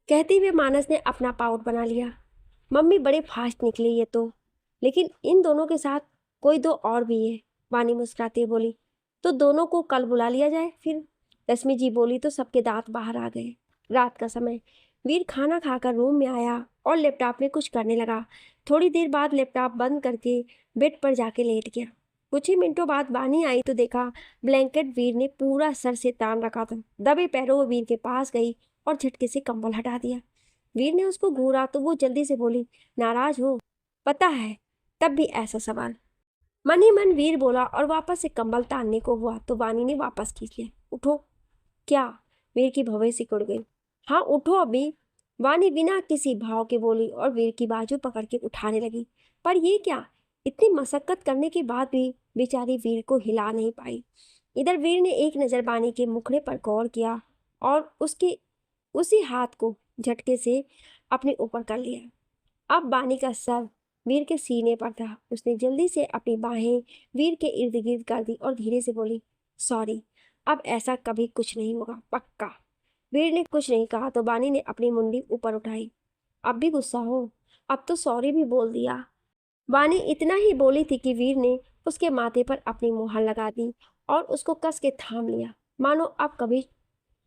कहते हुए मानस ने अपना पाउट बना लिया। मम्मी बड़े फास्ट निकली ये तो, लेकिन इन दोनों के साथ कोई दो और भी है। वानी मुस्कुराती बोली, तो दोनों को कल बुला लिया जाए फिर। रश्मि जी बोली तो सबके दांत बाहर आ गए। रात का समय, वीर खाना खाकर रूम में आया और लैपटॉप में कुछ करने लगा। थोड़ी देर बाद लैपटॉप बंद करके बेड पर जाके लेट गया। कुछ ही मिनटों बाद वानी आई तो देखा ब्लैंकेट वीर ने पूरा सर से तान रखा था। दबे पैरों वो वीर के पास गई और झटके से कंबल हटा दिया। वीर ने उसको घूरा तो वो जल्दी से बोली, नाराज हो? पता है, तब भी ऐसा सवाल। मन ही मन वीर बोला और वापस से कंबल तानने को हुआ तो वानी ने वापस खींच लिया। उठो। क्या? वीर की भवें सिकुड़ गई। हाँ उठो अभी। वानी बिना किसी भाव के बोली और वीर की बाजू पकड़ के उठाने लगी। पर ये क्या, इतनी मशक्कत करने के बाद भी बेचारी वीर को हिला नहीं पाई। इधर वीर ने एक नज़र वानी के मुखड़े पर गौर किया और उसके उसी हाथ को झटके से अपने ऊपर कर लिया। अब वानी का सर वीर के सीने पर था। उसने जल्दी से अपनी बाहें वीर के इर्द गिर्द कर दी और धीरे से बोली, सॉरी, अब ऐसा कभी कुछ नहीं होगा, पक्का। वीर ने कुछ नहीं कहा तो वानी ने अपनी मुंडी ऊपर उठाई। अब भी गुस्सा हो? अब तो सॉरी भी बोल दिया। वानी इतना ही बोली थी कि वीर ने उसके माथे पर अपनी मुहर लगा दी और उसको कस के थाम लिया, मानो अब कभी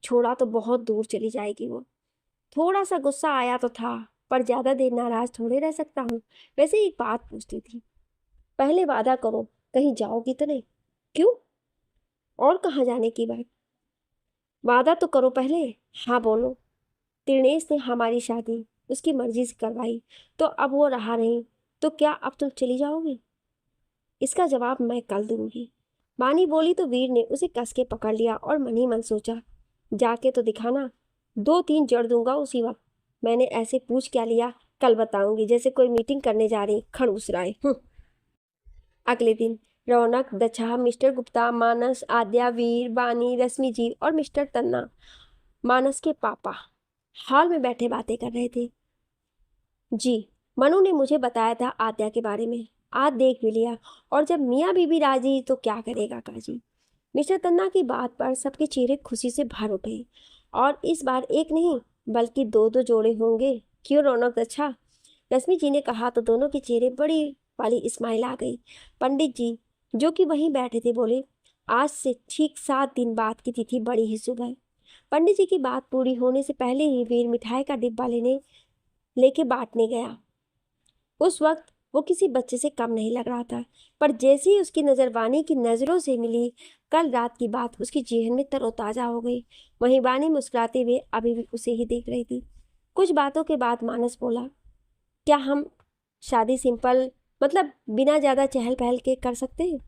छोड़ा तो बहुत दूर चली जाएगी वो। थोड़ा सा गुस्सा आया तो था, पर ज़्यादा देर नाराज थोड़े रह सकता हूँ। वैसे एक बात पूछती थी, पहले वादा करो कहीं जाओगी तो नहीं? क्यों? और कहाँ जाने की बात? वादा तो करो पहले। हाँ बोलो। त्रिनेश ने हमारी शादी उसकी मर्जी से करवाई, तो अब वो रहा नहीं, तो क्या अब तुम चली जाओगी? इसका जवाब मैं कल दूंगी। वानी बोली तो वीर ने उसे कस के पकड़ लिया और मन ही मन सोचा, जाके तो दिखाना, 2-3 जड़ दूंगा उसी वक्त। मैंने ऐसे पूछ क्या लिया, कल बताऊंगी, जैसे कोई मीटिंग करने जा रही खड़ूस राय। अगले दिन रौनक, दछा, मिस्टर गुप्ता, मानस, आद्या, वीर, वानी, रश्मि जी और मिस्टर तन्ना, मानस के पापा, हॉल में बैठे बातें कर रहे थे। जी, मनु ने मुझे बताया था आद्या के बारे में, आज देख भी लिया, और जब मियाँ बीबी राजी तो क्या करेगा काजी। मिस्टर तन्ना की बात पर सबके चेहरे खुशी से भर उठे, और इस बार एक नहीं बल्कि 2-2 जोड़े होंगे। क्यों रौनक अच्छा? रश्मि जी ने कहा तो दोनों के चेहरे बड़ी वाली स्माइल आ गई। पंडित जी, जो कि वहीं बैठे थे, बोले, आज से ठीक 7 दिन बाद की तिथि बड़ी ही शुभ है। पंडित जी की बात पूरी होने से पहले ही वीर मिठाई का डिब्बा लेके बांटने गया। उस वक्त वो किसी बच्चे से कम नहीं लग रहा था, पर जैसे ही उसकी नज़र वानी की नज़रों से मिली, कल रात की बात उसकी जेहन में तरोताजा हो गई। वहीं वानी मुस्कुराते हुए अभी भी उसे ही देख रही थी। कुछ बातों के बाद मानस बोला, क्या हम शादी सिंपल, मतलब बिना ज़्यादा चहल पहल के कर सकते हैं?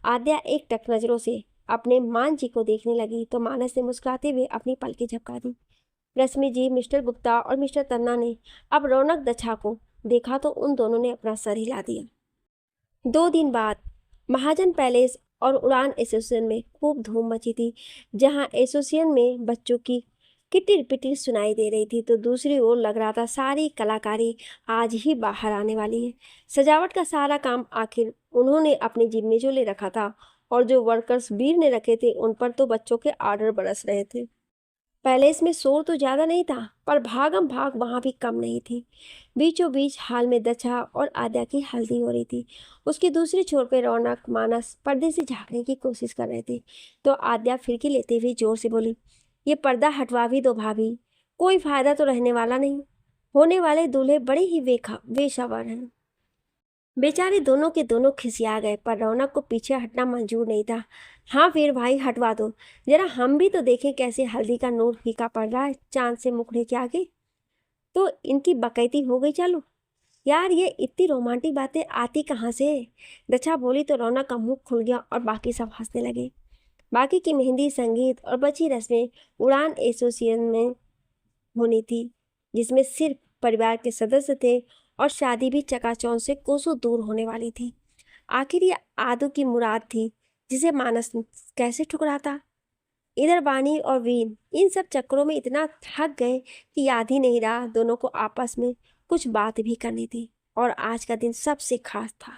आद्या एक टक नज़रों से अपने मान जी को देखने लगी तो मानस ने मुस्कुराते हुए अपनी पलकें झपका दी। रश्मि जी, मिस्टर गुप्ता और मिस्टर तन्ना ने अब रौनक दछा को देखा तो उन दोनों ने अपना सर हिला दिया। 2 दिन बाद महाजन पैलेस और उड़ान एसोसिएशन में खूब धूम मची थी। जहां एसोसिएशन में बच्चों की किटिर पिटिर सुनाई दे रही थी तो दूसरी ओर लग रहा था सारी कलाकारी आज ही बाहर आने वाली है। सजावट का सारा काम आखिर उन्होंने अपने जिम्मे जो ले रखा था, और जो वर्कर्स वीर ने रखे थे उन पर तो बच्चों के आर्डर बरस रहे थे। पैलेस में शोर तो ज्यादा नहीं था, पर भागम भाग वहां भी कम नहीं थी। बीचों बीच हाल में दछा और आद्या की हल्दी हो रही थी। उसकी दूसरी छोर पे रौनक मानस पर्दे से झांकने की कोशिश कर रहे थे तो आद्या फिरकी लेते हुए जोर से बोली, ये पर्दा हटवा भी दो भाभी, कोई फायदा तो रहने वाला नहीं। होने वाले दूल्हे बड़े ही वेशवर हैं। बेचारे दोनों के दोनों खिसिया गए, पर रौनक को पीछे हटना मंजूर नहीं था। हाँ फिर भाई हटवा दो, जरा हम भी तो देखें कैसे हल्दी का नूर फीका पड़ रहा है चांद से मुखड़े के आगे। तो इनकी बकैती हो गई चालू। यार ये इतनी रोमांटिक बातें आती कहाँ से? दक्षा बोली तो रौनक का मुंह खुल गया और बाकी सब हंसने लगे। बाकी की मेहंदी, संगीत और बची रस्में उड़ान एसोसिएशन में होनी थी, जिसमें सिर्फ परिवार के सदस्य थे, और शादी भी चकाचौंध से कोसों दूर होने वाली थी। आखिर ये आदू की मुराद थी जिसे मानस कैसे ठुकराता। इधर वानी और वीन इन सब चक्करों में इतना थक गए कि याद ही नहीं रहा दोनों को आपस में कुछ बात भी करनी थी। और आज का दिन सबसे खास था।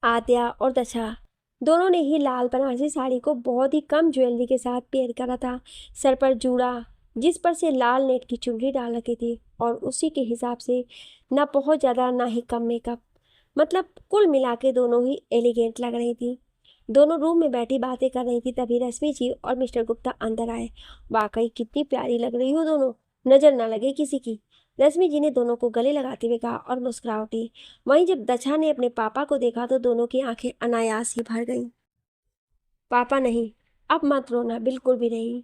आद्या और दशा दोनों ने ही लाल बनारसी साड़ी को बहुत ही कम ज्वेलरी के साथ पेयर करा था। सर पर जूड़ा जिस पर से लाल नेट की चुनरी डाल रखी थी, और उसी के हिसाब से ना बहुत ज़्यादा ना ही कम मेकअप, मतलब कुल मिला के दोनों ही एलिगेंट लग रही थी। दोनों रूम में बैठी बातें कर रही थी तभी रश्मि जी और मिस्टर गुप्ता अंदर आए। वाकई कितनी प्यारी लग रही हो दोनों, नजर ना लगे किसी की, रश्मि जी ने दोनों को गले लगाते हुए कहा और मुस्कुरा उठी। वहीं जब दक्षा ने अपने पापा को देखा तो दोनों की आंखें अनायास ही भर गईं। पापा नहीं, अब मत रोना, बिल्कुल भी नहीं।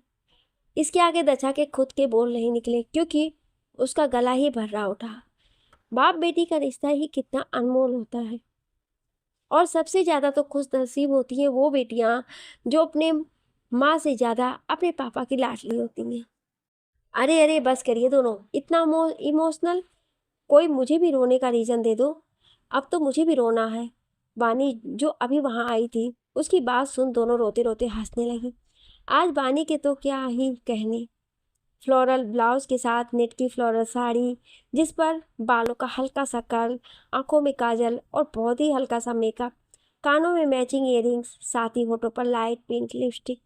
इसके आगे दक्षा के खुद के बोल नहीं निकले क्योंकि उसका गला ही भर्रा उठा। बाप बेटी का रिश्ता ही कितना अनमोल होता है, और सबसे ज़्यादा तो खुश नसीब होती हैं वो बेटियां जो अपने माँ से ज़्यादा अपने पापा की लाडली होती हैं। अरे अरे बस करिए दोनों, इतना इमोशनल। कोई मुझे भी रोने का रीज़न दे दो, अब तो मुझे भी रोना है। बानी जो अभी वहाँ आई थी उसकी बात सुन दोनों रोते रोते हंसने लगी। आज बानी के तो क्या ही कहने, फ्लोरल ब्लाउज के साथ नेट की फ्लोरल साड़ी जिस पर बालों का हल्का सा कर्ल, आंखों में काजल और बहुत ही हल्का सा मेकअप, कानों में मैचिंग इयररिंग्स, साथ ही होठों पर लाइट पिंक लिपस्टिक।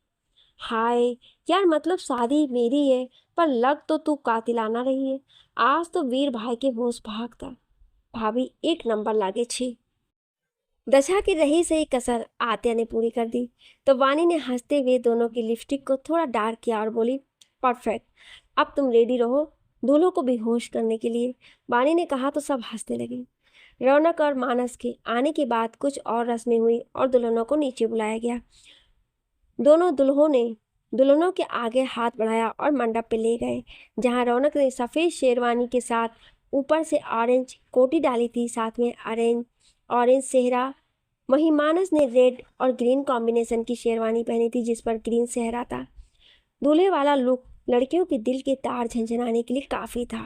हाय यार, मतलब शादी मेरी है पर लग तो तू कातिलाना रही है। आज तो वीर भाई के होश भागता। भाभी एक नंबर लागे छी। दशा की रही सही कसर आत्या ने पूरी कर दी तो वानी ने हंसते हुए दोनों की लिपस्टिक को थोड़ा डार्क किया और बोली, परफेक्ट, अब तुम रेडी रहो दूल्हों को बेहोश करने के लिए। वानी ने कहा तो सब हंसने लगे। रौनक और मानस के आने के बाद कुछ और रस्में हुई और दुल्हनों को नीचे बुलाया गया। दोनों दुल्हनों के आगे हाथ बढ़ाया और मंडप पे ले गए, जहां रौनक ने सफ़ेद शेरवानी के साथ ऊपर से ऑरेंज कोटी डाली थी, साथ में ऑरेंज ऑरेंज सेहरा। वहीं मानस ने रेड और ग्रीन कॉम्बिनेशन की शेरवानी पहनी थी जिस पर ग्रीन सेहरा था। दूल्हे वाला लुक लड़कियों के दिल के तार झंझनाने के लिए काफ़ी था।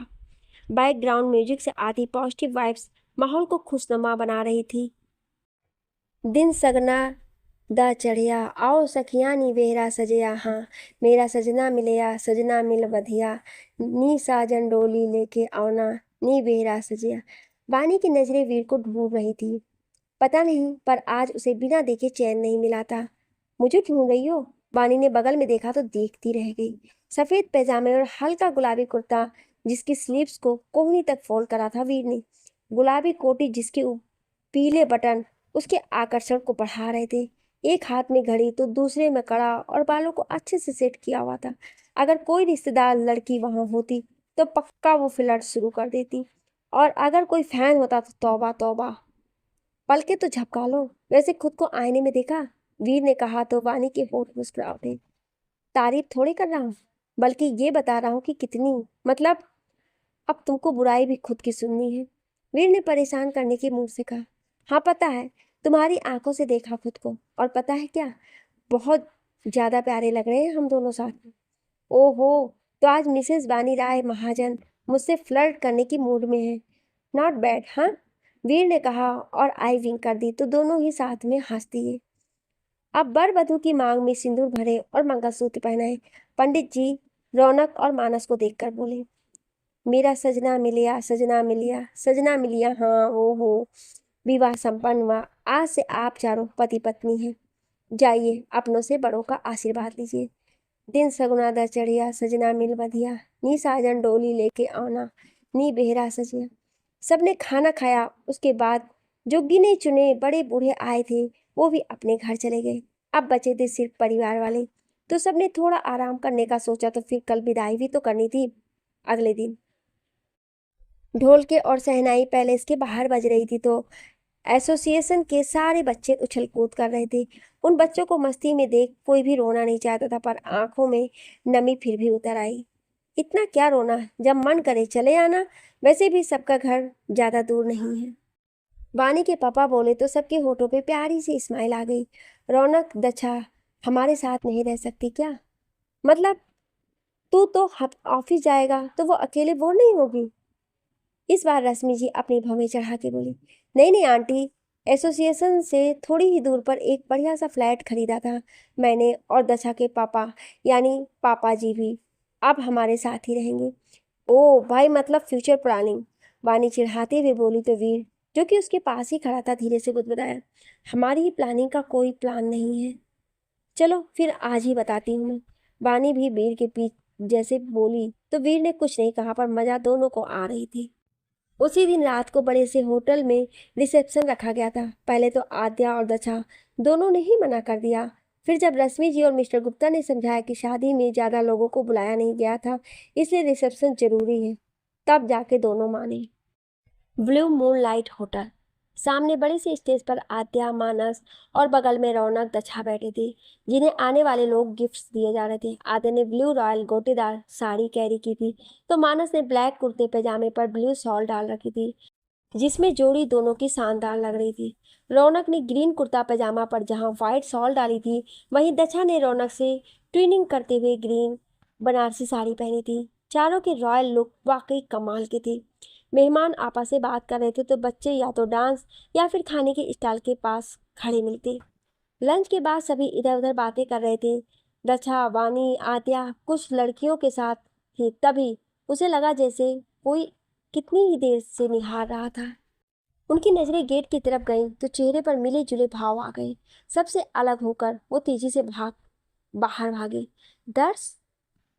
बैकग्राउंड म्यूजिक से आती पॉजिटिव वाइब्स माहौल को खुशनुमा बना रही थी। दिन सगना दा चढ़िया, आओ सखिया नी वेहरा सजया, हाँ मेरा सजना मिलया सजना मिल बधिया, नी साजन डोली लेके आओना नी वेहरा सजया। वानी की नजरें वीर को ढूंढ रही थी, पता नहीं पर आज उसे बिना देखे चैन नहीं मिला था। मुझे ढूंढ रही हो? वानी ने बगल में देखा तो देखती रह गई। सफेद पैजामे और हल्का गुलाबी कुर्ता जिसकी स्लीव्स को कोहनी तक फोल्ड करा था वीर ने, गुलाबी कोटी जिसके पीले बटन उसके आकर्षण को बढ़ा रहे थे। एक हाथ में घड़ी तो दूसरे में कड़ा, और बालों को अच्छे से सेट किया हुआ था। अगर कोई रिश्तेदार लड़की वहां होती तो पक्का वो फ्लर्ट शुरू कर देती, और अगर कोई फैन होता तो तौबा तौबा, पलके तो झपका लो। वैसे खुद को आईने में देखा? वीर ने कहा तो वानी के होंठ मुस्कुरा उठे। तारीफ थोड़ी कर रहा हूँ, बल्कि ये बता रहा हूँ कि कितनी, मतलब अब तुमको बुराई भी खुद की सुननी है। वीर ने परेशान करने के मुंह से कहा। हाँ पता है, तुम्हारी आंखों से देखा खुद को, और पता है क्या, बहुत ज्यादा प्यारे लग रहे हैं हम दोनों साथ में। ओहो, तो आज मिसेस बानी राय महाजन मुझसे फ्लर्ट करने की मूड में है। नॉट बैड, हाँ, वीर ने कहा और आई विंक कर दी तो दोनों ही साथ में हंस दिए। अब वर वधू की मांग में सिंदूर भरे और मंगलसूत्र पहनाए पंडित जी रौनक और मानस को देखकर बोले, मेरा सजना मिलिया, सजना मिलिया, सजना मिलिया, हाँ ओहो, विवाह संपन्न हुआ। आज से आप चारों पति पत्नी हैं। जाइए अपनों से बड़ों का आशीर्वाद लीजिए। दिन सगुना दर चढ़िया, सजना मिल बधिया, नी साजन डोली लेके आना, नी बेहरा सजिया। सबने खाना खाया, उसके बाद जो गिने चुने बड़े बूढ़े आए थे वो भी अपने घर चले गए। अब बचे थे सिर्फ परिवार वाले, तो सबने थोड़ा आराम करने का सोचा, तो फिर कल विदाई भी तो करनी थी। अगले दिन ढोल के और शहनाई पैलेस के बाहर बज रही थी, तो एसोसिएशन के सारे बच्चे उछल कूद कर रहे थे। उन बच्चों को मस्ती में देख कोई भी रोना नहीं चाहता था, पर आंखों में नमी फिर भी उतर आई। इतना क्या रोना, जब मन करे चले आना, वैसे भी सबका घर ज्यादा दूर नहीं है। वानी के पापा बोले तो सबके होठों पे प्यारी सी स्माइल आ गई। रौनक, दच्छा हमारे साथ नहीं रह सकती क्या? मतलब तू तो ऑफिस जाएगा तो वो अकेले बोर नहीं होगी? इस बार रश्मि जी अपनी भवें चढ़ा के बोली। नहीं नहीं आंटी, एसोसिएशन से थोड़ी ही दूर पर एक बढ़िया सा फ्लैट खरीदा था मैंने, और दशा के पापा यानी पापा जी भी अब हमारे साथ ही रहेंगे। ओ भाई, मतलब फ्यूचर प्लानिंग, वानी चिढ़ाते हुए बोली, तो वीर जो कि उसके पास ही खड़ा था धीरे से बुदबुदाया, हमारी ही प्लानिंग का कोई प्लान नहीं है। चलो फिर आज ही बताती हूँ मैं। वानी भी वीर के पीछ जैसे बोली, तो वीर ने कुछ नहीं कहा, पर मजा दोनों को आ रही थी। उसी दिन रात को बड़े से होटल में रिसेप्शन रखा गया था। पहले तो आद्या और दशा दोनों ने ही मना कर दिया। फिर जब रश्मि जी और मिस्टर गुप्ता ने समझाया कि शादी में ज्यादा लोगों को बुलाया नहीं गया था, इसलिए रिसेप्शन जरूरी है, तब जाके दोनों माने। Blue moon light hotel. सामने बड़े से स्टेज पर आद्या, मानस और बगल में रौनक, दच्छा बैठे थे, जिन्हें आने वाले लोग गिफ्ट्स दिए जा रहे थे। आद्या ने ब्लू रॉयल गोटेदार साड़ी कैरी की थी, तो मानस ने ब्लैक कुर्ते पैजामे पर ब्लू शॉल डाल रखी थी, जिसमें जोड़ी दोनों की शानदार लग रही थी। रौनक ने ग्रीन कुर्ता पैजामा पर जहां व्हाइट शॉल डाली थी, वहीं दच्छा ने रौनक से ट्विनिंग करते हुए ग्रीन बनारसी साड़ी पहनी थी। चारों के रॉयल लुक वाकई कमाल के थे। मेहमान आपस से बात कर रहे थे, तो बच्चे या तो डांस या फिर खाने के स्टॉल के पास खड़े मिलते। लंच के बाद सभी इधर उधर बातें कर रहे थे। दच्छा, वानी, आद्या कुछ लड़कियों के साथ थी, तभी उसे लगा जैसे कोई कितनी ही देर से निहार रहा था। उनकी नजरें गेट की तरफ गईं, तो चेहरे पर मिले जुले भाव आ गए। सबसे अलग होकर वो तेजी से बाहर भागे। दर्श,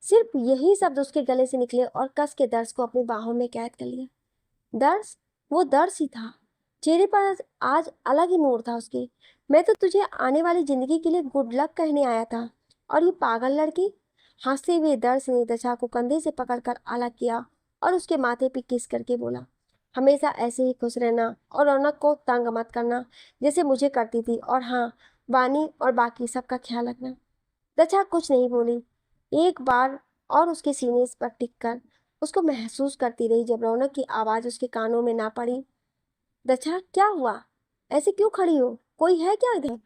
सिर्फ यही शब्द उसके गले से निकले और कस के दर्श को अपनी बाहों में कैद कर लिया। दर्श, वो दर्श ही था। चेहरे पर आज अलग ही नूर था उसके। मैं तो तुझे आने वाली जिंदगी के लिए गुड लक कहने आया था, और ये पागल लड़की। हंसते हुए दर्श ने दशा को कंधे से पकड़कर अलग किया और उसके माथे पे किस करके बोला, हमेशा ऐसे ही खुश रहना और रौनक को तंग मत करना जैसे मुझे करती थी, और हाँ, वानी और बाकी सबका ख्याल रखना। दशा कुछ नहीं बोली, एक बार और उसके सीने पर टिक कर उसको महसूस करती रही। जब रौनक की आवाज उसके कानों में ना पड़ी, दशा क्या हुआ, ऐसे क्यों खड़ी हो, कोई है क्या इधर?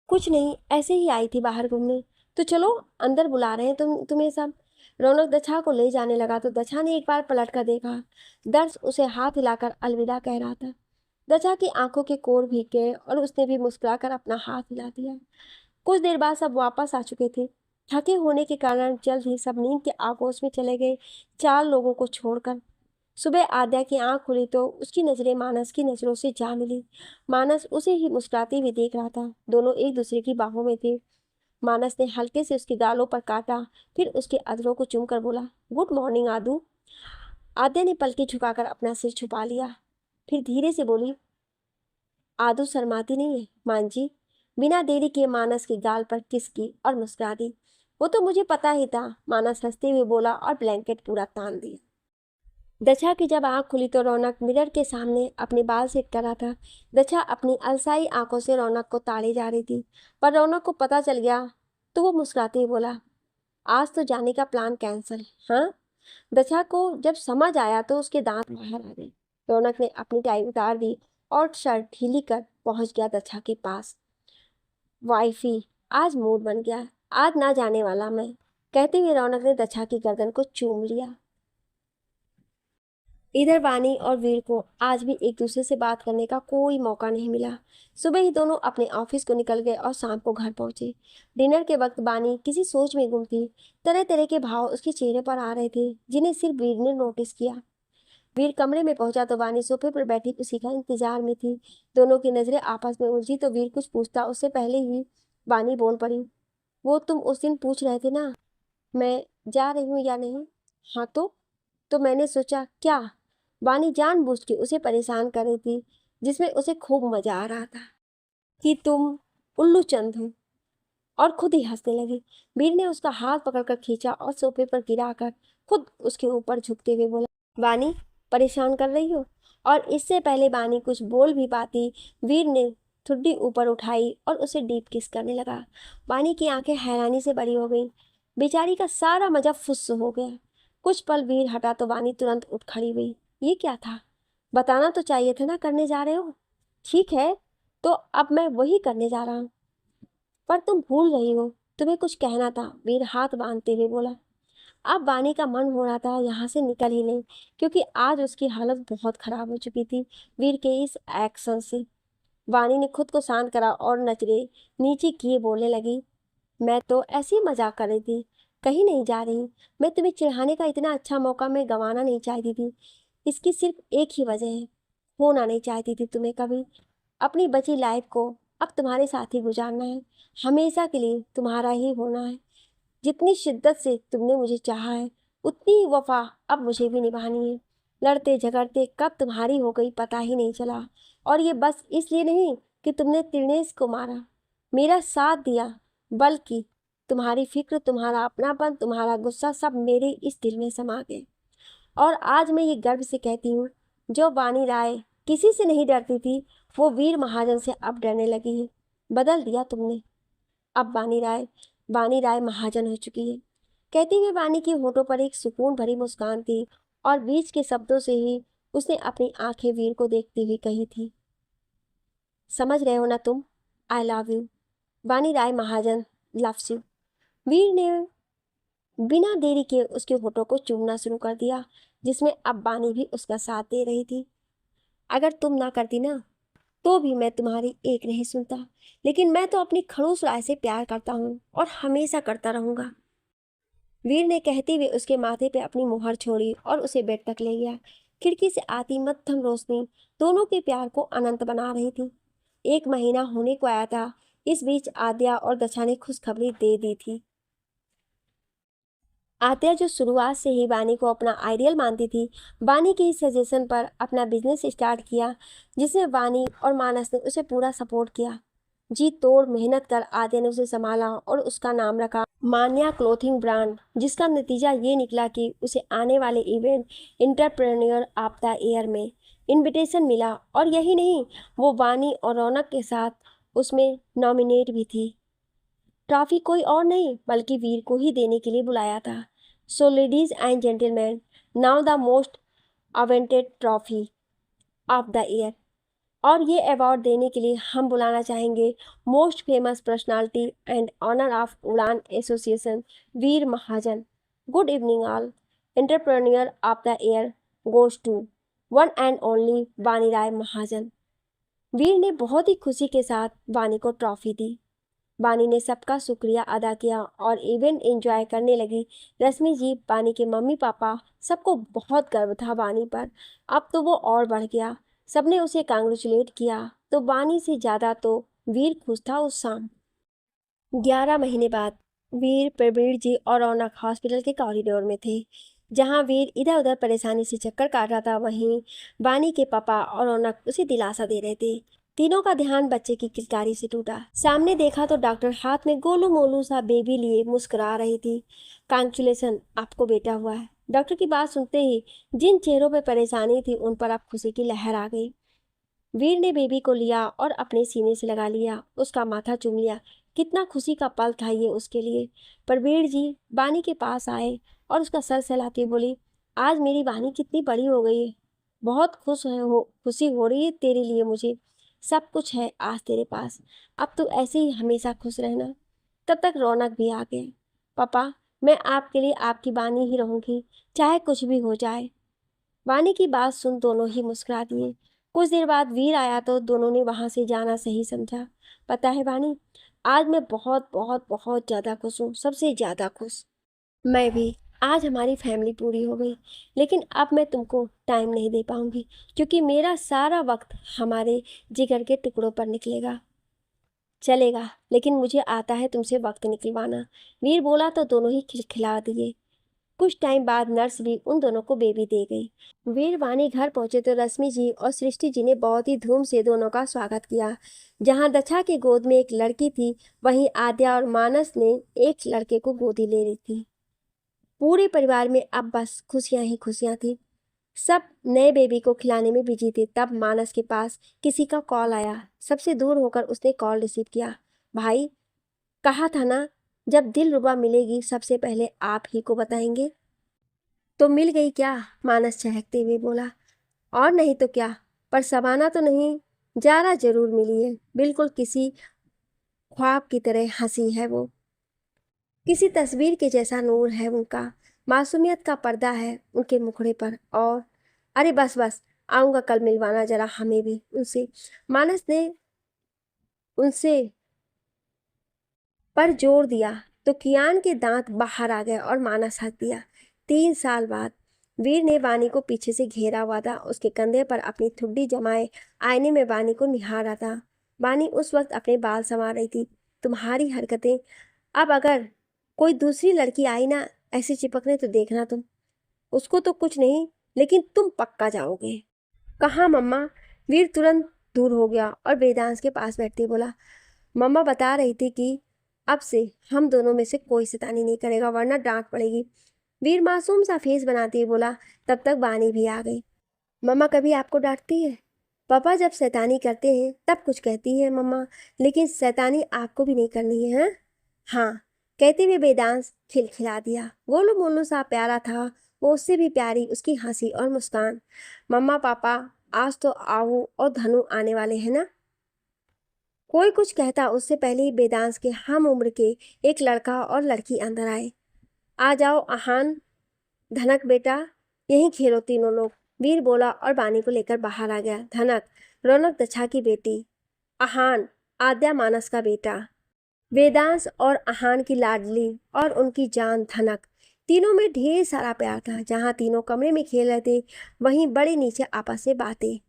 कुछ नहीं, ऐसे ही आई थी बाहर घूमने। तो चलो, अंदर बुला रहे हैं तुम्हें सब। रौनक दशा को ले जाने लगा, तो दशा ने एक बार पलट कर देखा। दर्श उसे हाथ हिलाकर अलविदा कह रहा था। दशा की आंखों के कोर भीग गए और उसने भी मुस्कुराकर अपना हाथ हिला दिया। कुछ देर बाद सब वापस आ चुके थे। थके होने के कारण जल्द ही सब नींद के आगोश में चले गए, चार लोगों को छोड़कर। सुबह आद्या की आंख खुली तो उसकी नजरें मानस की नजरों से जा मिली। मानस उसे ही मुस्कुराते हुए देख रहा था। दोनों एक दूसरे की बाहों में थे। मानस ने हल्के से उसके गालों पर काटा, फिर उसके अधरों को चूमकर बोला, गुड मॉर्निंग आदू। आद्या ने पलके झुकाकर अपना सिर छुपा लिया, फिर धीरे से बोली, आदू शर्माती नहीं है मान जी। बिना देरी किए मानस के गाल पर किस की और मुस्कुरा दी। वो तो मुझे पता ही था, मानस हंसते हुए बोला और ब्लैंकेट पूरा तान दिया। दक्षा की जब आंख खुली तो रौनक मिरर के सामने अपने बाल सेट कर रहा था। दक्षा अपनी अलसाई आंखों से रौनक को ताड़े जा रही थी, पर रौनक को पता चल गया तो वो मुस्कुराते ही बोला, आज तो जाने का प्लान कैंसिल। हाँ। दक्षा को जब समझ आया तो उसके दांत बाहर आ गए। रौनक ने अपनी टाई उतार दी और शर्ट ढीली कर पहुंच गया दक्षा के पास। वाइफी, आज मूड बन गया, आज ना जाने वाला मैं, कहते हुए रौनक ने दक्षा की गर्दन को चूम लिया। इधर वानी और वीर को आज भी एक दूसरे से बात करने का कोई मौका नहीं मिला। सुबह ही दोनों अपने ऑफिस को निकल गए और शाम को घर पहुंचे। डिनर के वक्त वानी किसी सोच में गुम थी। तरह तरह के भाव उसके चेहरे पर आ रहे थे जिन्हें सिर्फ वीर ने नोटिस किया। वीर कमरे में पहुंचा तो वानी सोफे पर बैठी उसी का इंतजार में थी। दोनों की नजरें आपस में उलझी तो वीर कुछ पूछता उससे पहले ही वानी बोल पड़ी, वो तुम उस दिन पूछ रहे थे ना, मैं जा रही हूँ या नहीं। हाँ तो मैंने सोचा क्या। वानी जानबूझ के उसे परेशान कर रही थी, जिसमें उसे खूब मजा आ रहा था कि तुम उल्लू चंद हो, और खुद ही हंसने लगी। वीर ने उसका हाथ पकड़कर खींचा और सोफे पर गिराकर खुद उसके ऊपर झुकते हुए बोला, वानी परेशान कर रही हो। और इससे पहले वानी कुछ बोल भी पाती, वीर ने ठुड्डी ऊपर उठाई और उसे डीप किस करने लगा। वानी की आंखें हैरानी से बड़ी हो गईं। बेचारी का सारा मजा फुस हो गया। कुछ पल वीर हटा तो वानी तुरंत उठ खड़ी हुई। ये क्या था, बताना तो चाहिए था ना करने जा रहे हो। ठीक है, तो अब मैं वही करने जा रहा हूँ। पर तुम भूल रही हो, तुम्हें कुछ कहना था, वीर हाथ बांधते हुए बोला। अब वानी का मन हो रहा था यहाँ से निकल ही नहीं, क्योंकि आज उसकी हालत बहुत खराब हो चुकी थी वीर के इस एक्शन से। वानी ने खुद को शांत करा और नजरें नीचे किए बोलने लगी, मैं तो ऐसे ही मजाक कर रही थी, कहीं नहीं जा रही। मैं तुम्हें चिढ़ाने का इतना अच्छा मौका मैं गंवाना नहीं चाहती थी। इसकी सिर्फ एक ही वजह है, होना नहीं चाहती थी तुम्हें कभी। अपनी बची लाइफ को अब तुम्हारे साथ ही गुजारना है, हमेशा के लिए तुम्हारा ही होना है। जितनी शिद्दत से तुमने मुझे चाहा है, उतनी ही वफा अब मुझे भी निभानी है। लड़ते झगड़ते कब तुम्हारी हो गई पता ही नहीं चला। और ये बस इसलिए नहीं कि तुमने त्रिनेश को मारा, मेरा साथ दिया, बल्कि तुम्हारी फिक्र, तुम्हारा अपनापन, तुम्हारा गुस्सा सब मेरे इस दिल में समा गए। और आज मैं ये गर्व से कहती हूँ, जो वानी राय किसी से नहीं डरती थी, वो वीर महाजन से अब डरने लगी है। बदल दिया तुमने। अब वानी राय महाजन हो चुकी है। कहती हुए वानी की होठों पर एक सुकून भरी मुस्कान थी और बीच के शब्दों से ही उसने अपनी आंखें वीर को देखती हुई कही थी, समझ रहे हो ना तुम, आई लव यू। वानी राय महाजन लव्स यू। वीर ने बिना देरी के उसके होठों को चूमना शुरू कर दिया, जिसमें अब वानी भी उसका साथ दे रही थी। अगर तुम ना करती ना, तो भी मैं तुम्हारी एक नहीं सुनता, लेकिन मैं तो अपनी खड़ूस राय से प्यार करता हूँ और हमेशा करता रहूंगा। वीर ने कहते हुए उसके माथे पे अपनी मुहर छोड़ी और उसे बेड तक ले गया। खिड़की से आती मध्यम रोशनी दोनों के प्यार को अनंत बना रही थी। 1 महीना होने को आया था। इस बीच आद्या और दशा ने खुशखबरी दे दी थी। आद्या, जो शुरुआत से ही वानी को अपना आइडियल मानती थी, वानी के इस सजेशन पर अपना बिजनेस स्टार्ट किया, जिसमें वानी और मानस ने उसे पूरा सपोर्ट किया। जी तोड़ मेहनत कर आद्या ने उसे संभाला और उसका नाम रखा मान्या क्लोथिंग ब्रांड, जिसका नतीजा ये निकला कि उसे आने वाले event entrepreneur of the year में इनविटेशन मिला। और यही नहीं, वो वानी और रौनक के साथ उसमें नॉमिनेट भी थी। ट्रॉफी कोई और नहीं बल्कि वीर को ही देने के लिए बुलाया था। So ladies and gentleman, now the most awaited trophy of the year. और ये अवार्ड देने के लिए हम बुलाना चाहेंगे most famous personality and honour of Udaan association, Veer Mahajan. Good evening all. Entrepreneur of the year goes to one and only Vani Rai महाजन। वीर ने बहुत ही खुशी के साथ वानी को ट्रॉफी दी। वानी ने सबका शुक्रिया अदा किया और इवेंट एंजॉय करने लगी। रश्मि जी, वानी के मम्मी पापा, सबको बहुत गर्व था वानी पर। अब तो वो और बढ़ गया। सबने उसे कांग्रेचुलेट किया तो वानी से ज़्यादा तो वीर खुश था उस शाम। 11 महीने बाद वीर, प्रवीण जी और रौनक हॉस्पिटल के कॉरिडोर में थे। जहां वीर इधर उधर परेशानी से चक्कर काट रहा था, वहीं वानी के पापा और रौनक उसे दिलासा दे रहे थे तीनों का ध्यान बच्चे की किलकारी से टूटा। सामने देखा तो डॉक्टर हाथ में गोलू मोलू सा बेबी लिए मुस्कुरा रही थी। कांग्रेचुलेशन, आपको बेटा हुआ है। डॉक्टर की बात सुनते ही जिन चेहरों पर परेशानी थी उन पर अब खुशी की लहर आ गई। वीर ने बेबी को लिया और अपने सीने से लगा लिया, उसका माथा चूम लिया। कितना खुशी का पल था ये उसके लिए। पर वीर जी बानी के पास आए और उसका सर सहलाते बोली, आज मेरी बानी कितनी बड़ी हो गई है। बहुत खुशी हो रही है तेरे लिए मुझे। सब कुछ है आज तेरे पास। अब तो ऐसे ही हमेशा खुश रहना। तब तक रौनक भी आ गया। पापा, मैं आपके लिए आपकी बानी ही रहूंगी, चाहे कुछ भी हो जाए। वानी की बात सुन दोनों ही मुस्कुरा दिए। कुछ देर बाद वीर आया तो दोनों ने वहां से जाना सही समझा। पता है वानी, आज मैं बहुत बहुत बहुत ज़्यादा खुश हूँ, सबसे ज़्यादा खुश। मैं भी। आज हमारी फैमिली पूरी हो गई। लेकिन अब मैं तुमको टाइम नहीं दे पाऊंगी, क्योंकि मेरा सारा वक्त हमारे जिगर के टुकड़ों पर निकलेगा। चलेगा, लेकिन मुझे आता है तुमसे वक्त निकलवाना। वीर बोला तो दोनों ही खिलखिला दिए। कुछ टाइम बाद नर्स भी उन दोनों को बेबी दे गई। वीरवानी घर पहुंचे तो रश्मि जी और सृष्टि जी ने बहुत ही धूम से दोनों का स्वागत किया। जहां दक्षा की गोद में एक लड़की थी, वहीं आद्या और मानस ने एक लड़के को गोदी ले ली थी। पूरे परिवार में अब बस खुशियां ही खुशियां थी। सब नए बेबी को खिलाने में बिजी थे। तब मानस के पास किसी का कॉल आया। सबसे दूर होकर उसने कॉल रिसीव किया। भाई, कहा था ना, जब दिलरुबा मिलेगी सबसे पहले आप ही को बताएंगे। तो मिल गई क्या? मानस चहकते हुए बोला। और नहीं तो क्या, पर सबाना तो नहीं। जारा जरूर मिली है, बिल्कुल किसी ख्वाब की तरह हंसी है वो। किसी तस्वीर के जैसा नूर है उनका। मासूमियत का पर्दा है उनके मुखड़े पर। और अरे बस बस, आऊंगा कल मिलवाना जरा हमें भी उनसे। मानस ने उनसे पर जोर दिया तो कियान के दांत बाहर आ गए और मानस हंस दिया। 3 साल बाद वीर ने वानी को पीछे से घेरा हुआ था। उसके कंधे पर अपनी ठुड्डी जमाए आईने में वानी को निहारा था। वानी उस वक्त अपने बाल संवार रही थी। तुम्हारी हरकतें, अब अगर कोई दूसरी लड़की आई ना ऐसे चिपकने तो देखना तुम। उसको तो कुछ नहीं, लेकिन तुम पक्का जाओगे। कहाँ मम्मा? वीर तुरंत दूर हो गया और वेदांश के पास बैठती बोला, मम्मा बता रही थी कि अब से हम दोनों में से कोई शैतानी नहीं करेगा, वरना डांट पड़ेगी। वीर मासूम सा फेस बनाते हुए बोला। तब तक वानी भी आ गई। मम्मा कभी आपको डांटती है? पापा जब शैतानी करते हैं तब कुछ कहती है मम्मा, लेकिन शैतानी आपको भी नहीं करनी है। हाँ हाँ, कहते हुए वेदांश खिलखिला दिया। गोलू मोलू सा प्यारा था, वो उससे भी प्यारी उसकी हंसी और मुस्कान। मम्मा पापा, आज तो आहू और धनु आने वाले हैं ना? कोई कुछ कहता उससे पहले ही वेदांश के हम उम्र के एक लड़का और लड़की अंदर आए। आ जाओ आहान, धनक बेटा, यहीं खेलो तीनों लोग। वीर बोला और बानी को लेकर बाहर आ गया। धनक, रौनक दक्षा की बेटी, आहान, आद्या मानस का बेटा, वेदांश और आहान की लाडली और उनकी जान धनक। तीनों में ढेर सारा प्यार था। जहाँ तीनों कमरे में खेल रहे थे, वहीं बड़े नीचे आपस में बातें।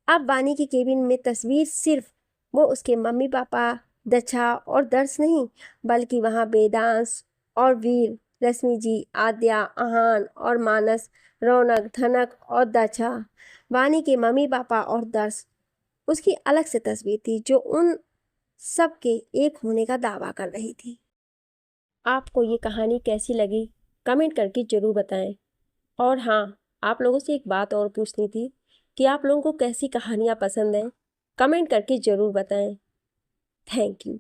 अब बानी की केबिन में तस्वीर सिर्फ वो उसके मम्मी पापा, दक्षा और दर्श नहीं, बल्कि वहाँ वेदांश और वीर, रश्मि जी, आद्या, आहान और मानस, रौनक, धनक और दक्षा। वानी के मम्मी पापा और दर्श उसकी अलग से तस्वीर थी, जो उन सब के एक होने का दावा कर रही थी। आपको ये कहानी कैसी लगी कमेंट करके ज़रूर बताएं। और हाँ, आप लोगों से एक बात और पूछनी थी कि आप लोगों को कैसी कहानियाँ पसंद हैं, कमेंट करके ज़रूर बताएं। Thank you.